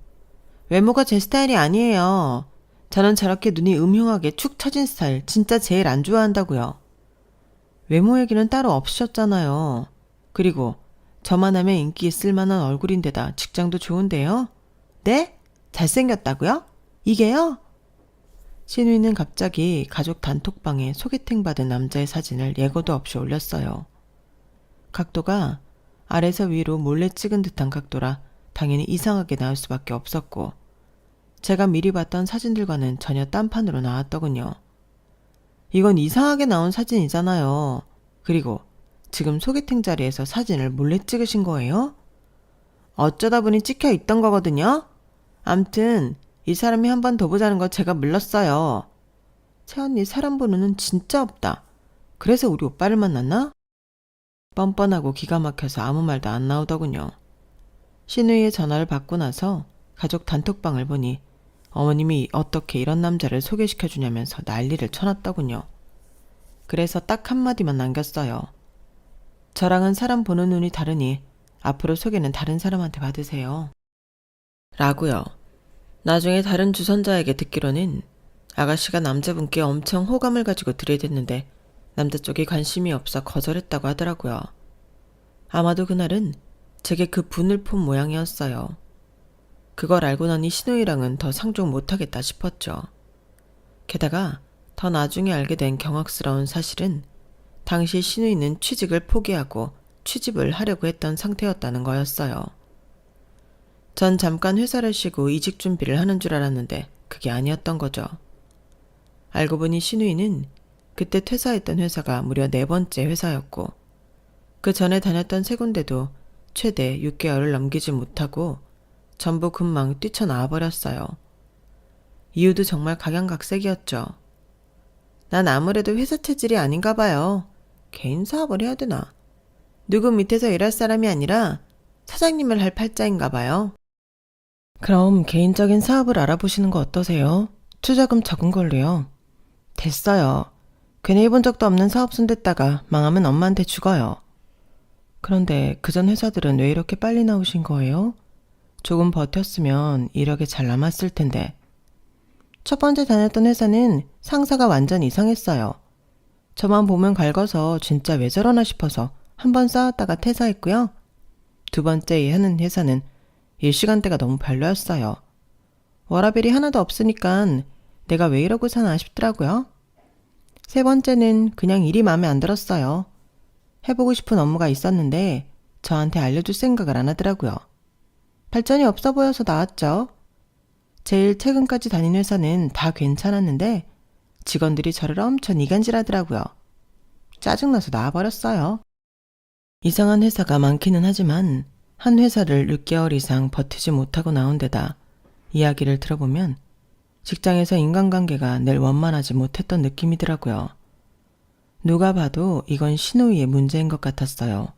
외모가 제 스타일이 아니에요. 저는 저렇게 눈이 음흉하게 축 처진 스타일 진짜 제일 안 좋아한다고요. 외모 얘기는 따로 없으셨잖아요. 그리고 저만 하면 인기 있을 만한 얼굴인데다 직장도 좋은데요? 네? 잘생겼다고요? 이게요? 신우이는 갑자기 가족 단톡방에 소개팅 받은 남자의 사진을 예고도 없이 올렸어요. 각도가 아래서 위로 몰래 찍은 듯한 각도라 당연히 이상하게 나올 수밖에 없었고 제가 미리 봤던 사진들과는 전혀 딴판으로 나왔더군요. 이건 이상하게 나온 사진이잖아요. 그리고 지금 소개팅 자리에서 사진을 몰래 찍으신 거예요? 어쩌다 보니 찍혀 있던 거거든요. 암튼 이 사람이 한 번 더 보자는 거 제가 물렀어요. 새언니 사람 보는 눈 진짜 없다. 그래서 우리 오빠를 만났나? 뻔뻔하고 기가 막혀서 아무 말도 안 나오더군요. 신우이의 전화를 받고 나서 가족 단톡방을 보니 어머님이 어떻게 이런 남자를 소개시켜주냐면서 난리를 쳐놨더군요. 그래서 딱 한마디만 남겼어요. 저랑은 사람 보는 눈이 다르니 앞으로 소개는 다른 사람한테 받으세요. 라고요. 나중에 다른 주선자에게 듣기로는 아가씨가 남자분께 엄청 호감을 가지고 들이댔는데 남자 쪽이 관심이 없어 거절했다고 하더라고요. 아마도 그날은 제게 그 분을 폰 모양이었어요. 그걸 알고 나니 신우이랑은 더 상종 못하겠다 싶었죠. 게다가 더 나중에 알게 된 경악스러운 사실은 당시 신우이는 취직을 포기하고 취집을 하려고 했던 상태였다는 거였어요. 전 잠깐 회사를 쉬고 이직 준비를 하는 줄 알았는데 그게 아니었던 거죠. 알고 보니 신우이는 그때 퇴사했던 회사가 무려 4번째 회사였고 그 전에 다녔던 3군데도 최대 6개월을 넘기지 못하고 전부 금방 뛰쳐나와 버렸어요. 이유도 정말 각양각색이었죠. 난 아무래도 회사 체질이 아닌가 봐요. 개인 사업을 해야 되나? 누구 밑에서 일할 사람이 아니라 사장님을 할 팔자인가 봐요. 그럼 개인적인 사업을 알아보시는 거 어떠세요? 투자금 적은 걸로요. 됐어요. 괜히 해본 적도 없는 사업 손댔다가 망하면 엄마한테 죽어요. 그런데 그전 회사들은 왜 이렇게 빨리 나오신 거예요? 조금 버텼으면 이력에 잘 남았을 텐데. 첫 번째 다녔던 회사는 상사가 완전 이상했어요. 저만 보면 갈궈서 진짜 왜 저러나 싶어서 한 번 싸웠다가 퇴사했고요. 두 번째 하는 회사는 일시간대가 너무 별로였어요. 워라밸이 하나도 없으니까 내가 왜 이러고 사나 싶더라고요. 세 번째는 그냥 일이 마음에 안 들었어요. 해보고 싶은 업무가 있었는데 저한테 알려줄 생각을 안 하더라고요. 발전이 없어 보여서 나왔죠. 제일 최근까지 다닌 회사는 다 괜찮았는데 직원들이 저를 엄청 이간질하더라고요. 짜증나서 나와버렸어요. 이상한 회사가 많기는 하지만 한 회사를 6개월 이상 버티지 못하고 나온 데다 이야기를 들어보면 직장에서 인간관계가 늘 원만하지 못했던 느낌이더라고요. 누가 봐도 이건 신우이의 문제인 것 같았어요.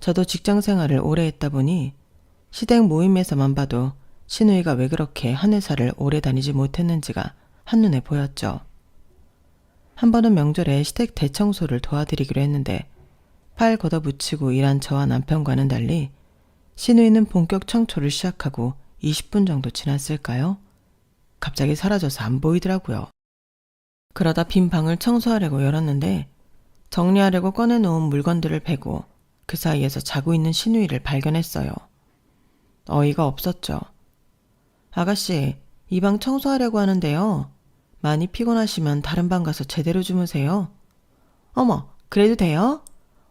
저도 직장 생활을 오래 했다 보니 시댁 모임에서만 봐도 신우이가 왜 그렇게 한 회사를 오래 다니지 못했는지가 한눈에 보였죠. 한 번은 명절에 시댁 대청소를 도와드리기로 했는데 팔 걷어붙이고 일한 저와 남편과는 달리 신우이는 본격 청소를 시작하고 20분 정도 지났을까요? 갑자기 사라져서 안 보이더라고요. 그러다 빈 방을 청소하려고 열었는데 정리하려고 꺼내놓은 물건들을 베고 그 사이에서 자고 있는 신우이를 발견했어요. 어이가 없었죠. 아가씨, 이 방 청소하려고 하는데요. 많이 피곤하시면 다른 방 가서 제대로 주무세요. 어머, 그래도 돼요?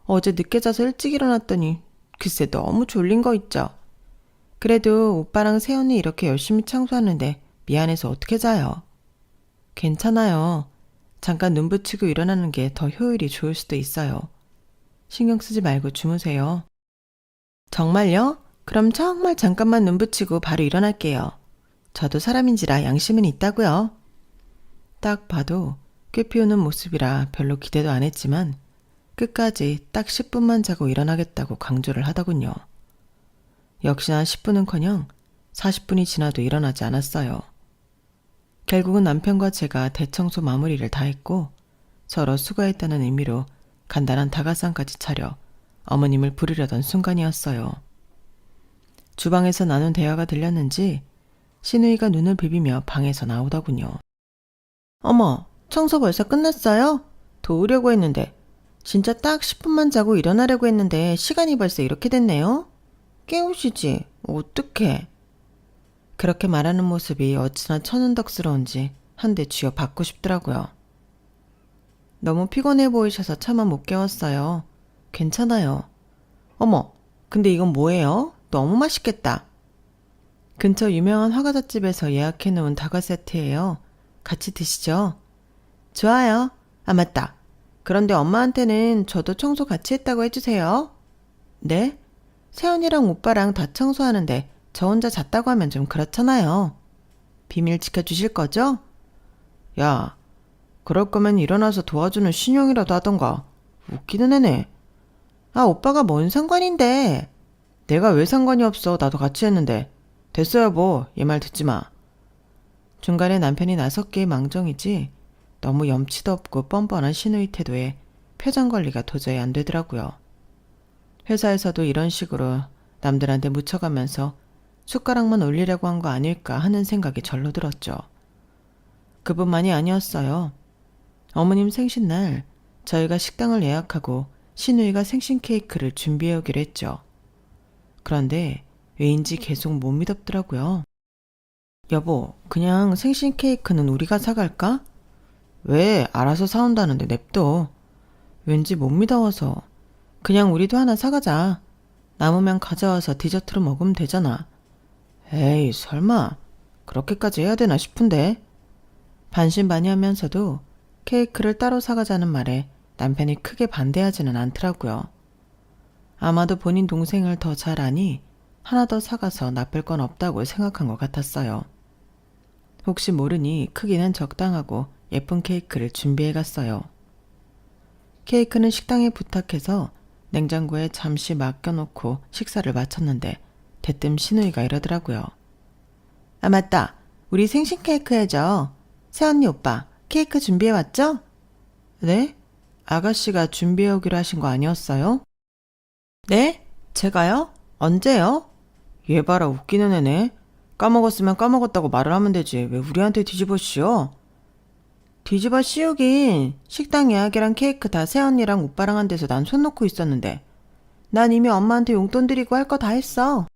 어제 늦게 자서 일찍 일어났더니 글쎄 너무 졸린 거 있죠. 그래도 오빠랑 세연이 이렇게 열심히 청소하는데 미안해서 어떻게 자요? 괜찮아요. 잠깐 눈 붙이고 일어나는 게 더 효율이 좋을 수도 있어요. 신경 쓰지 말고 주무세요. 정말요? 그럼 정말 잠깐만 눈 붙이고 바로 일어날게요. 저도 사람인지라 양심은 있다고요. 딱 봐도 꽤 피우는 모습이라 별로 기대도 안 했지만 끝까지 딱 10분만 자고 일어나겠다고 강조를 하더군요. 역시나 10분은커녕 40분이 지나도 일어나지 않았어요. 결국은 남편과 제가 대청소 마무리를 다 했고 서로 수고했다는 의미로 간단한 다가상까지 차려 어머님을 부르려던 순간이었어요. 주방에서 나눈 대화가 들렸는지 신우이가 눈을 비비며 방에서 나오더군요. 어머, 청소 벌써 끝났어요? 도우려고 했는데 진짜 딱 10분만 자고 일어나려고 했는데 시간이 벌써 이렇게 됐네요? 깨우시지. 어떡해. 그렇게 말하는 모습이 어찌나 천은덕스러운지 한 대 쥐어 받고 싶더라고요. 너무 피곤해 보이셔서 차마 못 깨웠어요. 괜찮아요. 어머, 근데 이건 뭐예요? 너무 맛있겠다. 근처 유명한 화과자집에서 예약해놓은 다과 세트예요. 같이 드시죠. 좋아요. 아, 맞다. 그런데 엄마한테는 저도 청소 같이 했다고 해주세요. 네? 세연이랑 오빠랑 다 청소하는데 저 혼자 잤다고 하면 좀 그렇잖아요. 비밀 지켜주실 거죠? 야, 그럴 거면 일어나서 도와주는 신용이라도 하던가. 웃기는 애네. 아, 오빠가 뭔 상관인데. 내가 왜 상관이 없어. 나도 같이 했는데. 됐어 여보. 얘 말 듣지 마. 중간에 남편이 나섰기에 망정이지 너무 염치도 없고 뻔뻔한 신우이 태도에 표정 관리가 도저히 안 되더라고요. 회사에서도 이런 식으로 남들한테 묻혀가면서 숟가락만 올리려고 한 거 아닐까 하는 생각이 절로 들었죠. 그뿐만이 아니었어요. 어머님 생신날 저희가 식당을 예약하고 신우이가 생신 케이크를 준비해 오기로 했죠. 그런데 왜인지 계속 못 믿었더라고요. 여보, 그냥 생신 케이크는 우리가 사갈까? 왜 알아서 사온다는데 냅둬. 왠지 못 믿어서. 그냥 우리도 하나 사가자. 남으면 가져와서 디저트로 먹으면 되잖아. 에이, 설마 그렇게까지 해야 되나 싶은데. 반신반의하면서도 케이크를 따로 사가자는 말에 남편이 크게 반대하지는 않더라고요. 아마도 본인 동생을 더 잘 아니 하나 더 사가서 나쁠 건 없다고 생각한 것 같았어요. 혹시 모르니 크기는 적당하고 예쁜 케이크를 준비해 갔어요. 케이크는 식당에 부탁해서 냉장고에 잠시 맡겨놓고 식사를 마쳤는데 대뜸 신우이가 이러더라고요. 아, 맞다. 우리 생신 케이크 해줘. 새언니 오빠, 케이크 준비해왔죠? 네? 아가씨가 준비해오기로 하신 거 아니었어요? 네? 제가요? 언제요? 얘 봐라, 웃기는 애네. 까먹었으면 까먹었다고 말을 하면 되지. 왜 우리한테 뒤집어 씌워? 뒤집어 씌우긴. 식당 예약이랑 케이크 다 새언니랑 오빠랑 한 데서 난 손 놓고 있었는데. 난 이미 엄마한테 용돈 드리고 할 거 다 했어.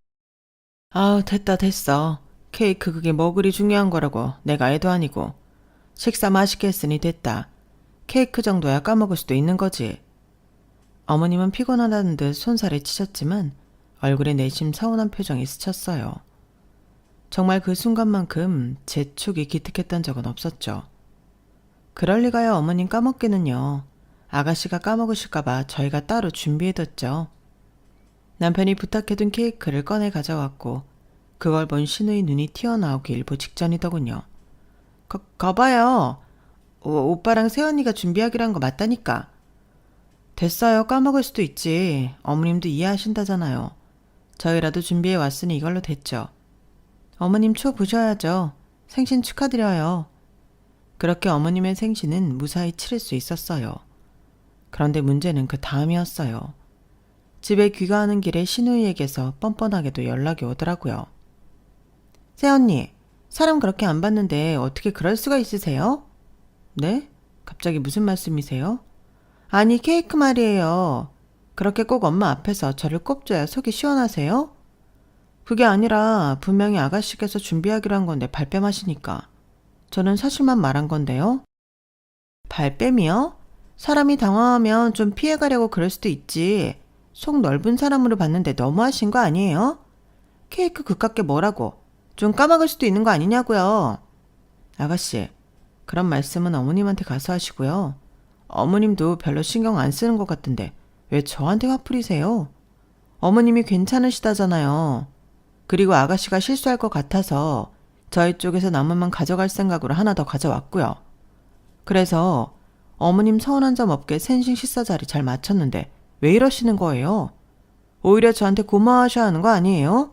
아우, 됐어. 케이크 그게 뭐 그리 중요한 거라고. 내가 애도 아니고. 식사 맛있게 했으니 됐다. 케이크 정도야 까먹을 수도 있는 거지. 어머님은 피곤하다는 듯 손살에 치셨지만 얼굴에 내심 서운한 표정이 스쳤어요. 정말 그 순간만큼 제 촉이 기특했던 적은 없었죠. 그럴 리가요. 어머님 까먹기는요. 아가씨가 까먹으실까봐 저희가 따로 준비해뒀죠. 남편이 부탁해둔 케이크를 꺼내 가져왔고 그걸 본 신우의 눈이 튀어나오기 일보 직전이더군요. 거봐요. 오빠랑 새언니가 준비하기로 한 거 맞다니까. 됐어요. 까먹을 수도 있지. 어머님도 이해하신다잖아요. 저희라도 준비해 왔으니 이걸로 됐죠. 어머님 초 보셔야죠. 생신 축하드려요. 그렇게 어머님의 생신은 무사히 치를 수 있었어요. 그런데 문제는 그 다음이었어요. 집에 귀가하는 길에 신우이에게서 뻔뻔하게도 연락이 오더라고요. 새언니, 사람 그렇게 안 봤는데 어떻게 그럴 수가 있으세요? 네? 갑자기 무슨 말씀이세요? 아니, 케이크 말이에요. 그렇게 꼭 엄마 앞에서 저를 꼽줘야 속이 시원하세요? 그게 아니라 분명히 아가씨께서 준비하기로 한 건데 발뺌하시니까. 저는 사실만 말한 건데요. 발뺌이요? 사람이 당황하면 좀 피해가려고 그럴 수도 있지. 속 넓은 사람으로 봤는데 너무하신 거 아니에요? 케이크 그깟게 뭐라고. 좀 까먹을 수도 있는 거 아니냐고요. 아가씨, 그런 말씀은 어머님한테 가서 하시고요. 어머님도 별로 신경 안 쓰는 것 같은데 왜 저한테 화풀이세요? 어머님이 괜찮으시다잖아요. 그리고 아가씨가 실수할 것 같아서 저희 쪽에서 남은만 가져갈 생각으로 하나 더 가져왔고요. 그래서 어머님 서운한 점 없게 생신 식사 자리 잘 마쳤는데 왜 이러시는 거예요? 오히려 저한테 고마워하셔야 하는 거 아니에요?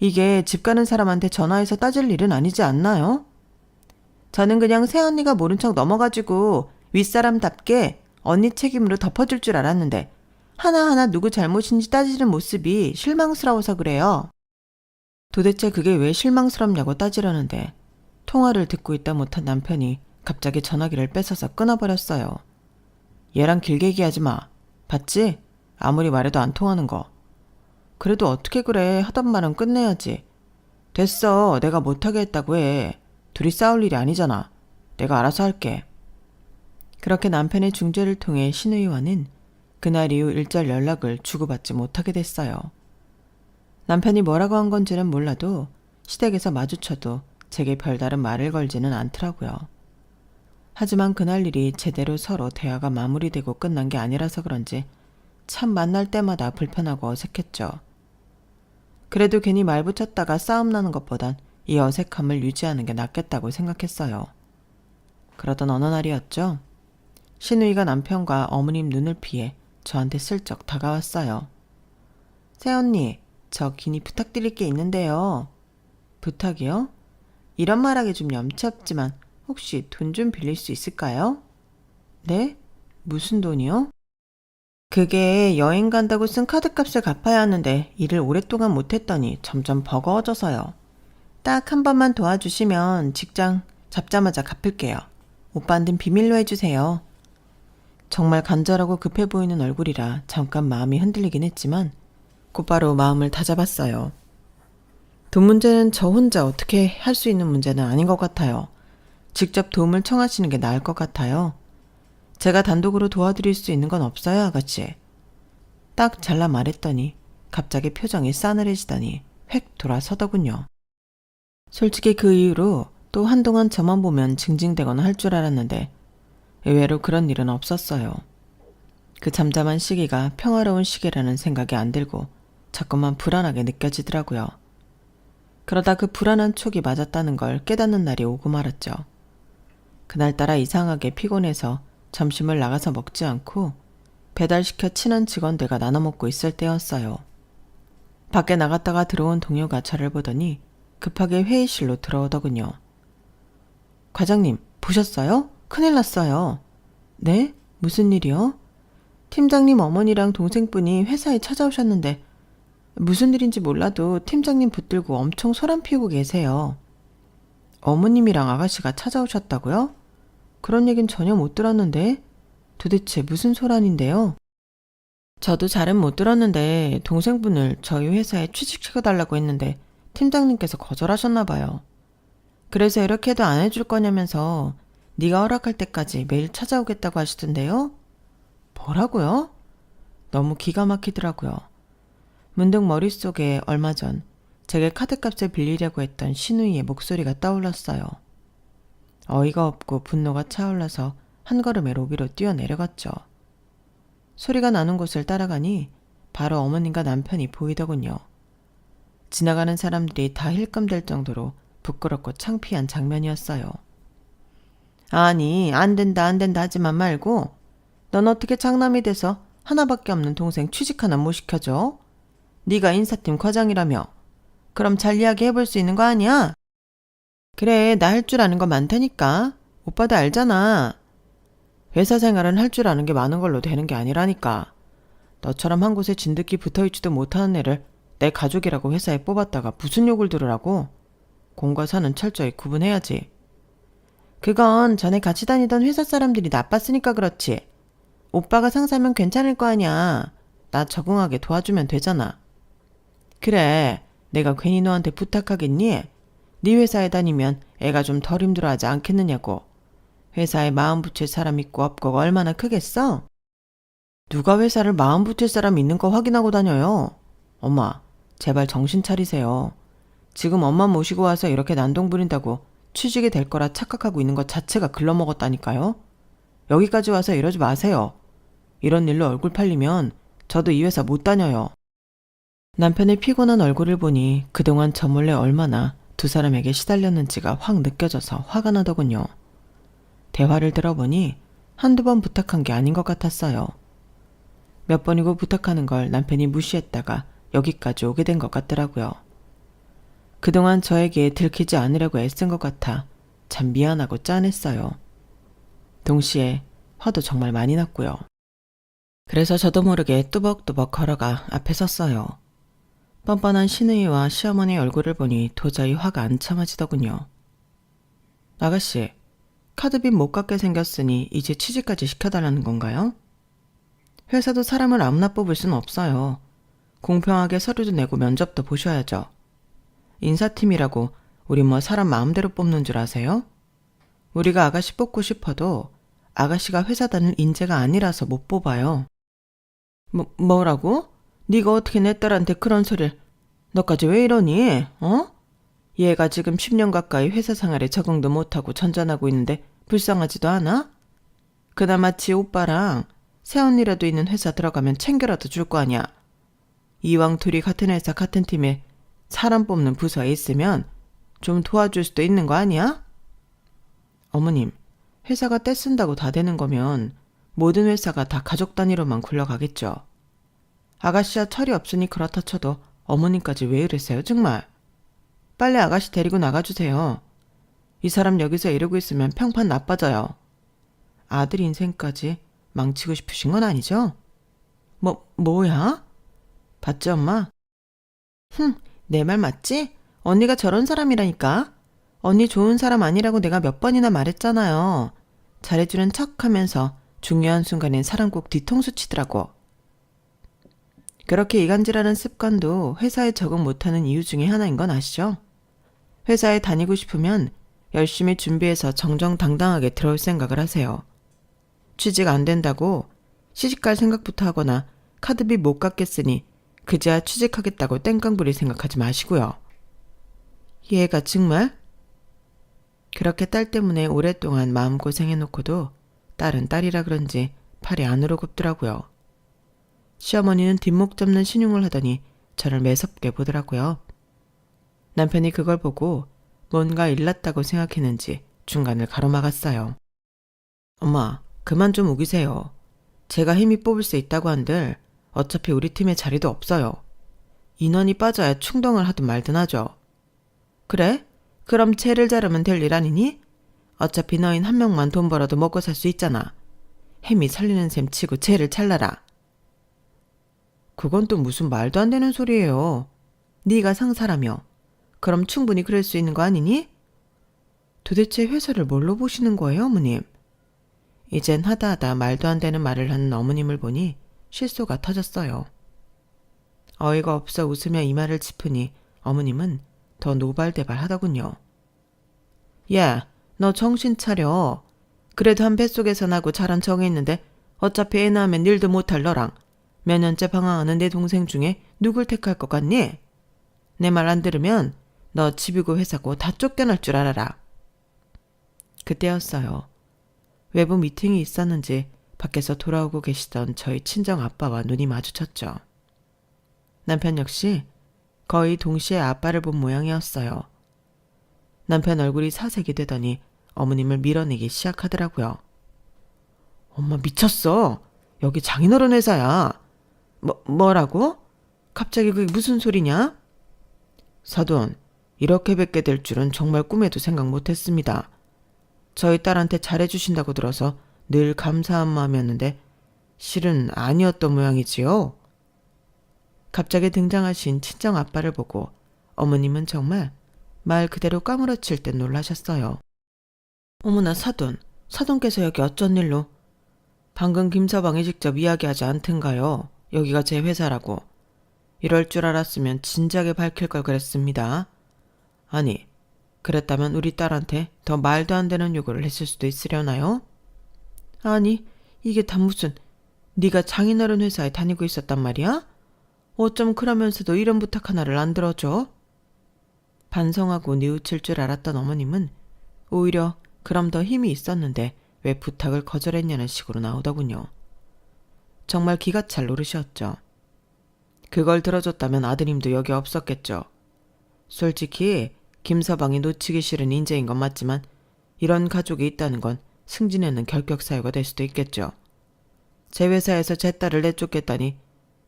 이게 집 가는 사람한테 전화해서 따질 일은 아니지 않나요? 저는 그냥 새언니가 모른 척 넘어가지고 윗사람답게 언니 책임으로 덮어줄 줄 알았는데 하나하나 누구 잘못인지 따지는 모습이 실망스러워서 그래요. 도대체 그게 왜 실망스럽냐고 따지려는데 통화를 듣고 있다 못한 남편이 갑자기 전화기를 뺏어서 끊어버렸어요. 얘랑 길게 얘기하지 마. 봤지? 아무리 말해도 안 통하는 거. 그래도 어떻게 그래. 하던 말은 끝내야지. 됐어. 내가 못하게 했다고 해. 둘이 싸울 일이 아니잖아. 내가 알아서 할게. 그렇게 남편의 중재를 통해 신우이와는 그날 이후 일절 연락을 주고받지 못하게 됐어요. 남편이 뭐라고 한 건지는 몰라도 시댁에서 마주쳐도 제게 별다른 말을 걸지는 않더라고요. 하지만 그날 일이 제대로 서로 대화가 마무리되고 끝난 게 아니라서 그런지 참 만날 때마다 불편하고 어색했죠. 그래도 괜히 말 붙였다가 싸움 나는 것보단 이 어색함을 유지하는 게 낫겠다고 생각했어요. 그러던 어느 날이었죠. 신우이가 남편과 어머님 눈을 피해 저한테 슬쩍 다가왔어요. 새언니, 저 긴히 부탁드릴 게 있는데요. 부탁이요? 이런 말하기 좀 염치 없지만 혹시 돈 좀 빌릴 수 있을까요? 네? 무슨 돈이요? 그게 여행 간다고 쓴 카드값을 갚아야 하는데 일을 오랫동안 못했더니 점점 버거워져서요. 딱 한 번만 도와주시면 직장 잡자마자 갚을게요. 오빠한텐 비밀로 해주세요. 정말 간절하고 급해 보이는 얼굴이라 잠깐 마음이 흔들리긴 했지만 곧바로 마음을 다잡았어요. 돈 문제는 저 혼자 어떻게 할 수 있는 문제는 아닌 것 같아요. 직접 도움을 청하시는 게 나을 것 같아요. 제가 단독으로 도와드릴 수 있는 건 없어요, 아가씨. 딱 잘라 말했더니 갑자기 표정이 싸늘해지더니 획 돌아서더군요. 솔직히 그 이후로 또 한동안 저만 보면 징징대거나 할 줄 알았는데 의외로 그런 일은 없었어요. 그 잠잠한 시기가 평화로운 시기라는 생각이 안 들고 자꾸만 불안하게 느껴지더라고요. 그러다 그 불안한 촉이 맞았다는 걸 깨닫는 날이 오고 말았죠. 그날따라 이상하게 피곤해서 점심을 나가서 먹지 않고 배달시켜 친한 직원들과 나눠 먹고 있을 때였어요. 밖에 나갔다가 들어온 동료가 저를 보더니 급하게 회의실로 들어오더군요. 과장님, 보셨어요? 큰일 났어요. 네? 무슨 일이요? 팀장님 어머니랑 동생분이 회사에 찾아오셨는데 무슨 일인지 몰라도 팀장님 붙들고 엄청 소란 피우고 계세요. 어머님이랑 아가씨가 찾아오셨다고요? 그런 얘긴 전혀 못 들었는데 도대체 무슨 소란인데요? 저도 잘은 못 들었는데 동생분을 저희 회사에 취직시켜달라고 했는데 팀장님께서 거절하셨나 봐요. 그래서 이렇게도 안 해줄 거냐면서 네가 허락할 때까지 매일 찾아오겠다고 하시던데요? 뭐라고요? 너무 기가 막히더라고요. 문득 머릿속에 얼마 전 제게 카드값을 빌리려고 했던 신우이의 목소리가 떠올랐어요. 어이가 없고 분노가 차올라서 한 걸음에 로비로 뛰어내려갔죠. 소리가 나는 곳을 따라가니 바로 어머님과 남편이 보이더군요. 지나가는 사람들이 다 힐끔댈 정도로 부끄럽고 창피한 장면이었어요. 아니, 안 된다 하지만 말고 넌 어떻게 장남이 돼서 하나밖에 없는 동생 취직 하나 못 시켜줘? 네가 인사팀 과장이라며. 그럼 잘 이야기해볼 수 있는 거 아니야? 그래, 나 할 줄 아는 거 많다니까. 오빠도 알잖아. 회사 생활은 할 줄 아는 게 많은 걸로 되는 게 아니라니까. 너처럼 한 곳에 진드기 붙어있지도 못하는 애를 내 가족이라고 회사에 뽑았다가 무슨 욕을 들으라고? 공과 사는 철저히 구분해야지. 그건 전에 같이 다니던 회사 사람들이 나빴으니까 그렇지. 오빠가 상사면 괜찮을 거 아니야. 나 적응하게 도와주면 되잖아. 그래, 내가 괜히 너한테 부탁하겠니? 네 회사에 다니면 애가 좀 덜 힘들어하지 않겠느냐고. 회사에 마음 붙일 사람 있고 없고가 얼마나 크겠어? 누가 회사를 마음 붙일 사람 있는 거 확인하고 다녀요? 엄마, 제발 정신 차리세요. 지금 엄마 모시고 와서 이렇게 난동 부린다고 취직이 될 거라 착각하고 있는 것 자체가 글러먹었다니까요? 여기까지 와서 이러지 마세요. 이런 일로 얼굴 팔리면 저도 이 회사 못 다녀요. 남편의 피곤한 얼굴을 보니 그동안 저 몰래 얼마나 두 사람에게 시달렸는지가 확 느껴져서 화가 나더군요. 대화를 들어보니 한두 번 부탁한 게 아닌 것 같았어요. 몇 번이고 부탁하는 걸 남편이 무시했다가 여기까지 오게 된 것 같더라고요. 그동안 저에게 들키지 않으려고 애쓴 것 같아 참 미안하고 짠했어요. 동시에 화도 정말 많이 났고요. 그래서 저도 모르게 뚜벅뚜벅 걸어가 앞에 섰어요. 뻔뻔한 시누이와 시어머니 얼굴을 보니 도저히 화가 안 참아지더군요. 아가씨, 카드빚 못 갚게 생겼으니 이제 취직까지 시켜달라는 건가요? 회사도 사람을 아무나 뽑을 순 없어요. 공평하게 서류도 내고 면접도 보셔야죠. 인사팀이라고 우리 뭐 사람 마음대로 뽑는 줄 아세요? 우리가 아가씨 뽑고 싶어도 아가씨가 회사 다닐 인재가 아니라서 못 뽑아요. 뭐라고? 네가 어떻게 내 딸한테 그런 소리를. 너까지 왜 이러니? 얘가 지금 10년 가까이 회사 생활에 적응도 못하고 전전하고 있는데 불쌍하지도 않아? 그나마 지 오빠랑 새언니라도 있는 회사 들어가면 챙겨라도 줄 거 아니야. 이왕 둘이 같은 회사 같은 팀에 사람 뽑는 부서에 있으면 좀 도와줄 수도 있는 거 아니야? 어머님, 회사가 떼쓴다고 다 되는 거면 모든 회사가 다 가족 단위로만 굴러가겠죠. 아가씨야 철이 없으니 그렇다 쳐도 어머님까지 왜 이러세요 정말. 빨리 아가씨 데리고 나가주세요. 이 사람 여기서 이러고 있으면 평판 나빠져요. 아들 인생까지 망치고 싶으신 건 아니죠? 뭐야? 봤지 엄마? 내 말 맞지? 언니가 저런 사람이라니까. 언니 좋은 사람 아니라고 내가 몇 번이나 말했잖아요. 잘해주는 척하면서 중요한 순간엔 사람 꼭 뒤통수 치더라고. 그렇게 이간질하는 습관도 회사에 적응 못하는 이유 중에 하나인 건 아시죠? 회사에 다니고 싶으면 열심히 준비해서 정정당당하게 들어올 생각을 하세요. 취직 안 된다고 시집갈 생각부터 하거나 카드빚 못 갚겠으니 그제야 취직하겠다고 땡깡부리 생각하지 마시고요. 얘가 정말? 그렇게 딸 때문에 오랫동안 마음고생해놓고도 딸은 딸이라 그런지 팔이 안으로 굽더라고요. 시어머니는 뒷목 잡는 신용을 하더니 저를 매섭게 보더라고요. 남편이 그걸 보고 뭔가 일났다고 생각했는지 중간을 가로막았어요. 엄마, 그만 좀 우기세요. 제가 힘이 뽑을 수 있다고 한들 어차피 우리 팀에 자리도 없어요. 인원이 빠져야 충동을 하든 말든 하죠. 그래? 그럼 쟤를 자르면 될 일 아니니? 어차피 너흰 한 명만 돈 벌어도 먹고 살 수 있잖아. 햄이 살리는 셈 치고 쟤를 잘라라. 그건 또 무슨 말도 안 되는 소리예요. 네가 상사라며. 그럼 충분히 그럴 수 있는 거 아니니? 도대체 회사를 뭘로 보시는 거예요, 어머님? 이젠 하다하다 말도 안 되는 말을 하는 어머님을 보니 실소가 터졌어요. 어이가 없어 웃으며 이마를 짚으니 어머님은 더 노발대발 하더군요. 야, 너 정신 차려. 그래도 한 뱃속에서 나고 자란 정이 있는데 어차피 애 낳으면 일도 못할 너랑 몇 년째 방황하는 내 동생 중에 누굴 택할 것 같니? 내 말 안 들으면 너 집이고 회사고 다 쫓겨날 줄 알아라. 그때였어요. 외부 미팅이 있었는지 밖에서 돌아오고 계시던 저희 친정 아빠와 눈이 마주쳤죠. 남편 역시 거의 동시에 아빠를 본 모양이었어요. 남편 얼굴이 사색이 되더니 어머님을 밀어내기 시작하더라고요. 엄마 미쳤어. 여기 장인어른 회사야. 뭐라고? 갑자기 그게 무슨 소리냐? 사돈, 이렇게 뵙게 될 줄은 정말 꿈에도 생각 못했습니다. 저희 딸한테 잘해주신다고 들어서 늘 감사한 마음이었는데 실은 아니었던 모양이지요. 갑자기 등장하신 친정 아빠를 보고 어머님은 정말 말 그대로 까무러칠 듯 놀라셨어요. 어머나 사돈께서 여기 어쩐 일로? 방금 김서방이 직접 이야기하지 않던가요? 여기가 제 회사라고. 이럴 줄 알았으면 진작에 밝힐 걸 그랬습니다. 아니, 그랬다면 우리 딸한테 더 말도 안 되는 요구를 했을 수도 있으려나요? 아니, 이게 다 무슨 네가 장인어른 회사에 다니고 있었단 말이야? 어쩜 그러면서도 이런 부탁 하나를 안 들어줘? 반성하고 뉘우칠 줄 알았던 어머님은 오히려 그럼 더 힘이 있었는데 왜 부탁을 거절했냐는 식으로 나오더군요. 정말 기가 찰 노릇이었죠. 그걸 들어줬다면 아드님도 여기 없었겠죠. 솔직히 김서방이 놓치기 싫은 인재인 건 맞지만 이런 가족이 있다는 건 승진에는 결격 사유가 될 수도 있겠죠. 제 회사에서 제 딸을 내쫓겠다니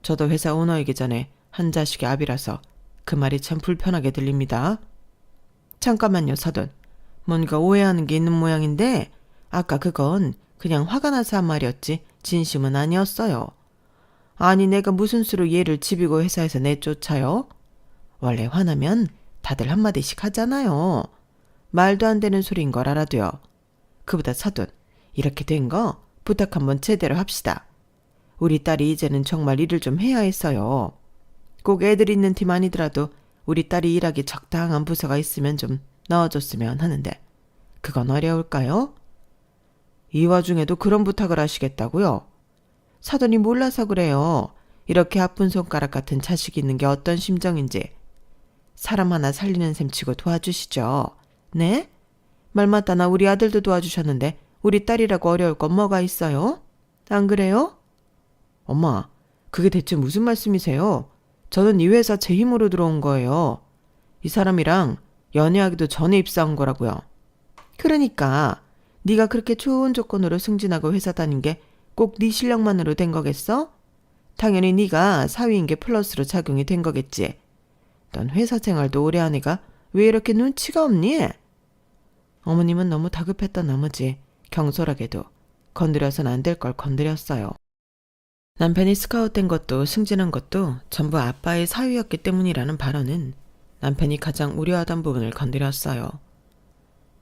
저도 회사 오너이기 전에 한 자식의 아비라서 그 말이 참 불편하게 들립니다. 잠깐만요, 사돈. 뭔가 오해하는 게 있는 모양인데 아까 그건 그냥 화가 나서 한 말이었지 진심은 아니었어요. 아니 내가 무슨 수로 얘를 집이고 회사에서 내쫓아요? 원래 화나면 다들 한마디씩 하잖아요. 말도 안 되는 소리인 걸 알아도요. 그보다 사돈, 이렇게 된 거 부탁 한번 제대로 합시다. 우리 딸이 이제는 정말 일을 좀 해야 했어요. 꼭 애들 있는 팀 아니더라도 우리 딸이 일하기 적당한 부서가 있으면 좀 넣어줬으면 하는데 그건 어려울까요? 이 와중에도 그런 부탁을 하시겠다고요? 사돈이 몰라서 그래요. 이렇게 아픈 손가락 같은 자식이 있는 게 어떤 심정인지. 사람 하나 살리는 셈 치고 도와주시죠. 네? 말마다 나 우리 아들도 도와주셨는데 우리 딸이라고 어려울 건 뭐가 있어요? 안 그래요? 엄마, 그게 대체 무슨 말씀이세요? 저는 이 회사 제 힘으로 들어온 거예요. 이 사람이랑 연애하기도 전에 입사한 거라고요. 그러니까 네가 그렇게 좋은 조건으로 승진하고 회사 다닌 게 꼭 네 실력만으로 된 거겠어? 당연히 네가 사위인 게 플러스로 작용이 된 거겠지. 넌 회사 생활도 오래 한 애가 왜 이렇게 눈치가 없니? 어머님은 너무 다급했던 나머지 경솔하게도 건드려선 안 될 걸 건드렸어요. 남편이 스카웃된 것도 승진한 것도 전부 아빠의 사위였기 때문이라는 발언은 남편이 가장 우려하던 부분을 건드렸어요.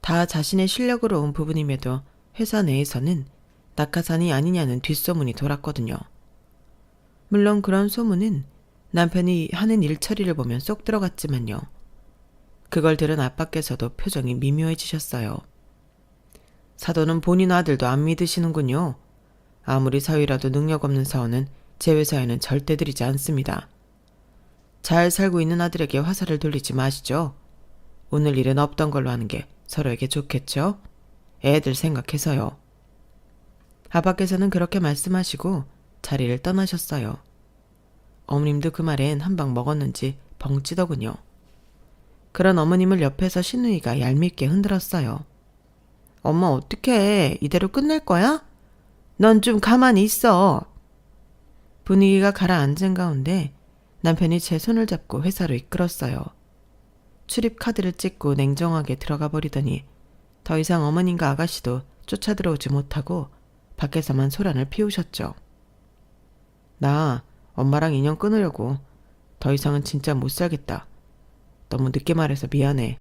다 자신의 실력으로 온 부분임에도 회사 내에서는 낙하산이 아니냐는 뒷소문이 돌았거든요. 물론 그런 소문은 남편이 하는 일처리를 보면 쏙 들어갔지만요. 그걸 들은 아빠께서도 표정이 미묘해지셨어요. 사돈은 본인 아들도 안 믿으시는군요. 아무리 사위라도 능력 없는 사원은 제 회사에는 절대 들이지 않습니다. 잘 살고 있는 아들에게 화살을 돌리지 마시죠. 오늘 일은 없던 걸로 하는 게 서로에게 좋겠죠? 애들 생각해서요. 아빠께서는 그렇게 말씀하시고 자리를 떠나셨어요. 어머님도 그 말엔 한 방 먹었는지 벙찌더군요. 그런 어머님을 옆에서 신우이가 얄밉게 흔들었어요. 엄마 어떡해. 이대로 끝낼 거야? 넌 좀 가만히 있어. 분위기가 가라앉은 가운데 남편이 제 손을 잡고 회사로 이끌었어요. 출입 카드를 찍고 냉정하게 들어가 버리더니 더 이상 어머님과 아가씨도 쫓아 들어오지 못하고 밖에서만 소란을 피우셨죠. 나 엄마랑 인연 끊으려고. 더 이상은 진짜 못 살겠다. 너무 늦게 말해서 미안해.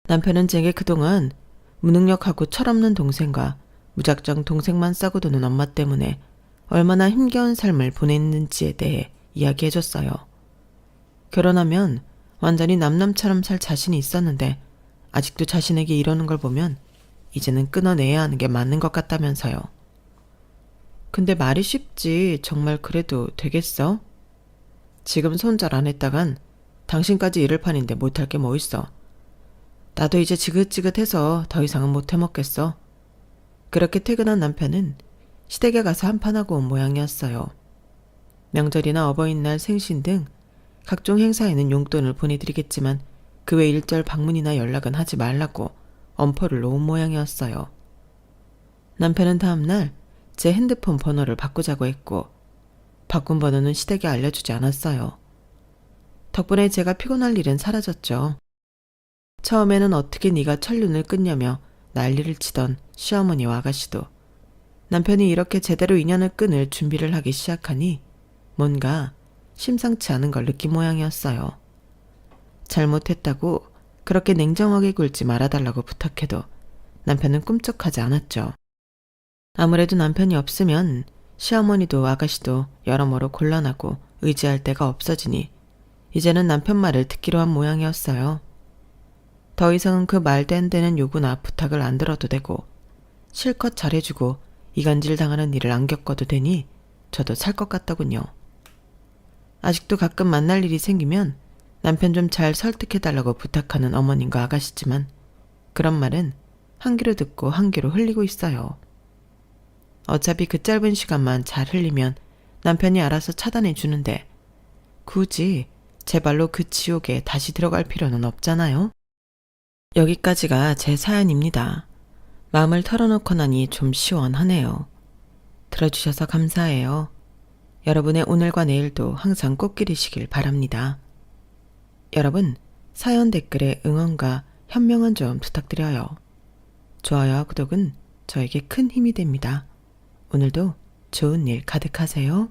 남편은 제게 그동안 무능력하고 철없는 동생과 무작정 동생만 싸고 도는 엄마 때문에 얼마나 힘겨운 삶을 보냈는지에 대해 이야기해줬어요. 결혼하면 완전히 남남처럼 살 자신이 있었는데 아직도 자신에게 이러는 걸 보면 이제는 끊어내야 하는 게 맞는 것 같다면서요. 근데 말이 쉽지 정말 그래도 되겠어? 지금 손절 안 했다간 당신까지 잃을 판인데 못할 게 뭐 있어. 나도 이제 지긋지긋해서 더 이상은 못 해먹겠어. 그렇게 퇴근한 남편은 시댁에 가서 한판하고 온 모양이었어요. 명절이나 어버이날 생신 등 각종 행사에는 용돈을 보내드리겠지만 그 외 일절 방문이나 연락은 하지 말라고 엄포를 놓은 모양이었어요. 남편은 다음날 제 핸드폰 번호를 바꾸자고 했고 바꾼 번호는 시댁에 알려주지 않았어요. 덕분에 제가 피곤할 일은 사라졌죠. 처음에는 어떻게 네가 천륜을 끊냐며 난리를 치던 시어머니와 아가씨도 남편이 이렇게 제대로 인연을 끊을 준비를 하기 시작하니 뭔가 심상치 않은 걸 느낀 모양이었어요. 잘못했다고 그렇게 냉정하게 굴지 말아달라고 부탁해도 남편은 꿈쩍하지 않았죠. 아무래도 남편이 없으면 시어머니도 아가씨도 여러모로 곤란하고 의지할 데가 없어지니 이제는 남편 말을 듣기로 한 모양이었어요. 더 이상은 그 말도 안 되는 요구나 부탁을 안 들어도 되고 실컷 잘해주고 이간질 당하는 일을 안 겪어도 되니 저도 살 것 같더군요. 아직도 가끔 만날 일이 생기면 남편 좀 잘 설득해달라고 부탁하는 어머님과 아가씨지만 그런 말은 한 귀로 듣고 한 귀로 흘리고 있어요. 어차피 그 짧은 시간만 잘 흘리면 남편이 알아서 차단해 주는데 굳이 제 발로 그 지옥에 다시 들어갈 필요는 없잖아요. 여기까지가 제 사연입니다. 마음을 털어놓고 나니 좀 시원하네요. 들어주셔서 감사해요. 여러분의 오늘과 내일도 항상 꽃길이시길 바랍니다. 여러분, 사연 댓글에 응원과 현명한 좀 부탁드려요. 좋아요와 구독은 저에게 큰 힘이 됩니다. 오늘도 좋은 일 가득하세요.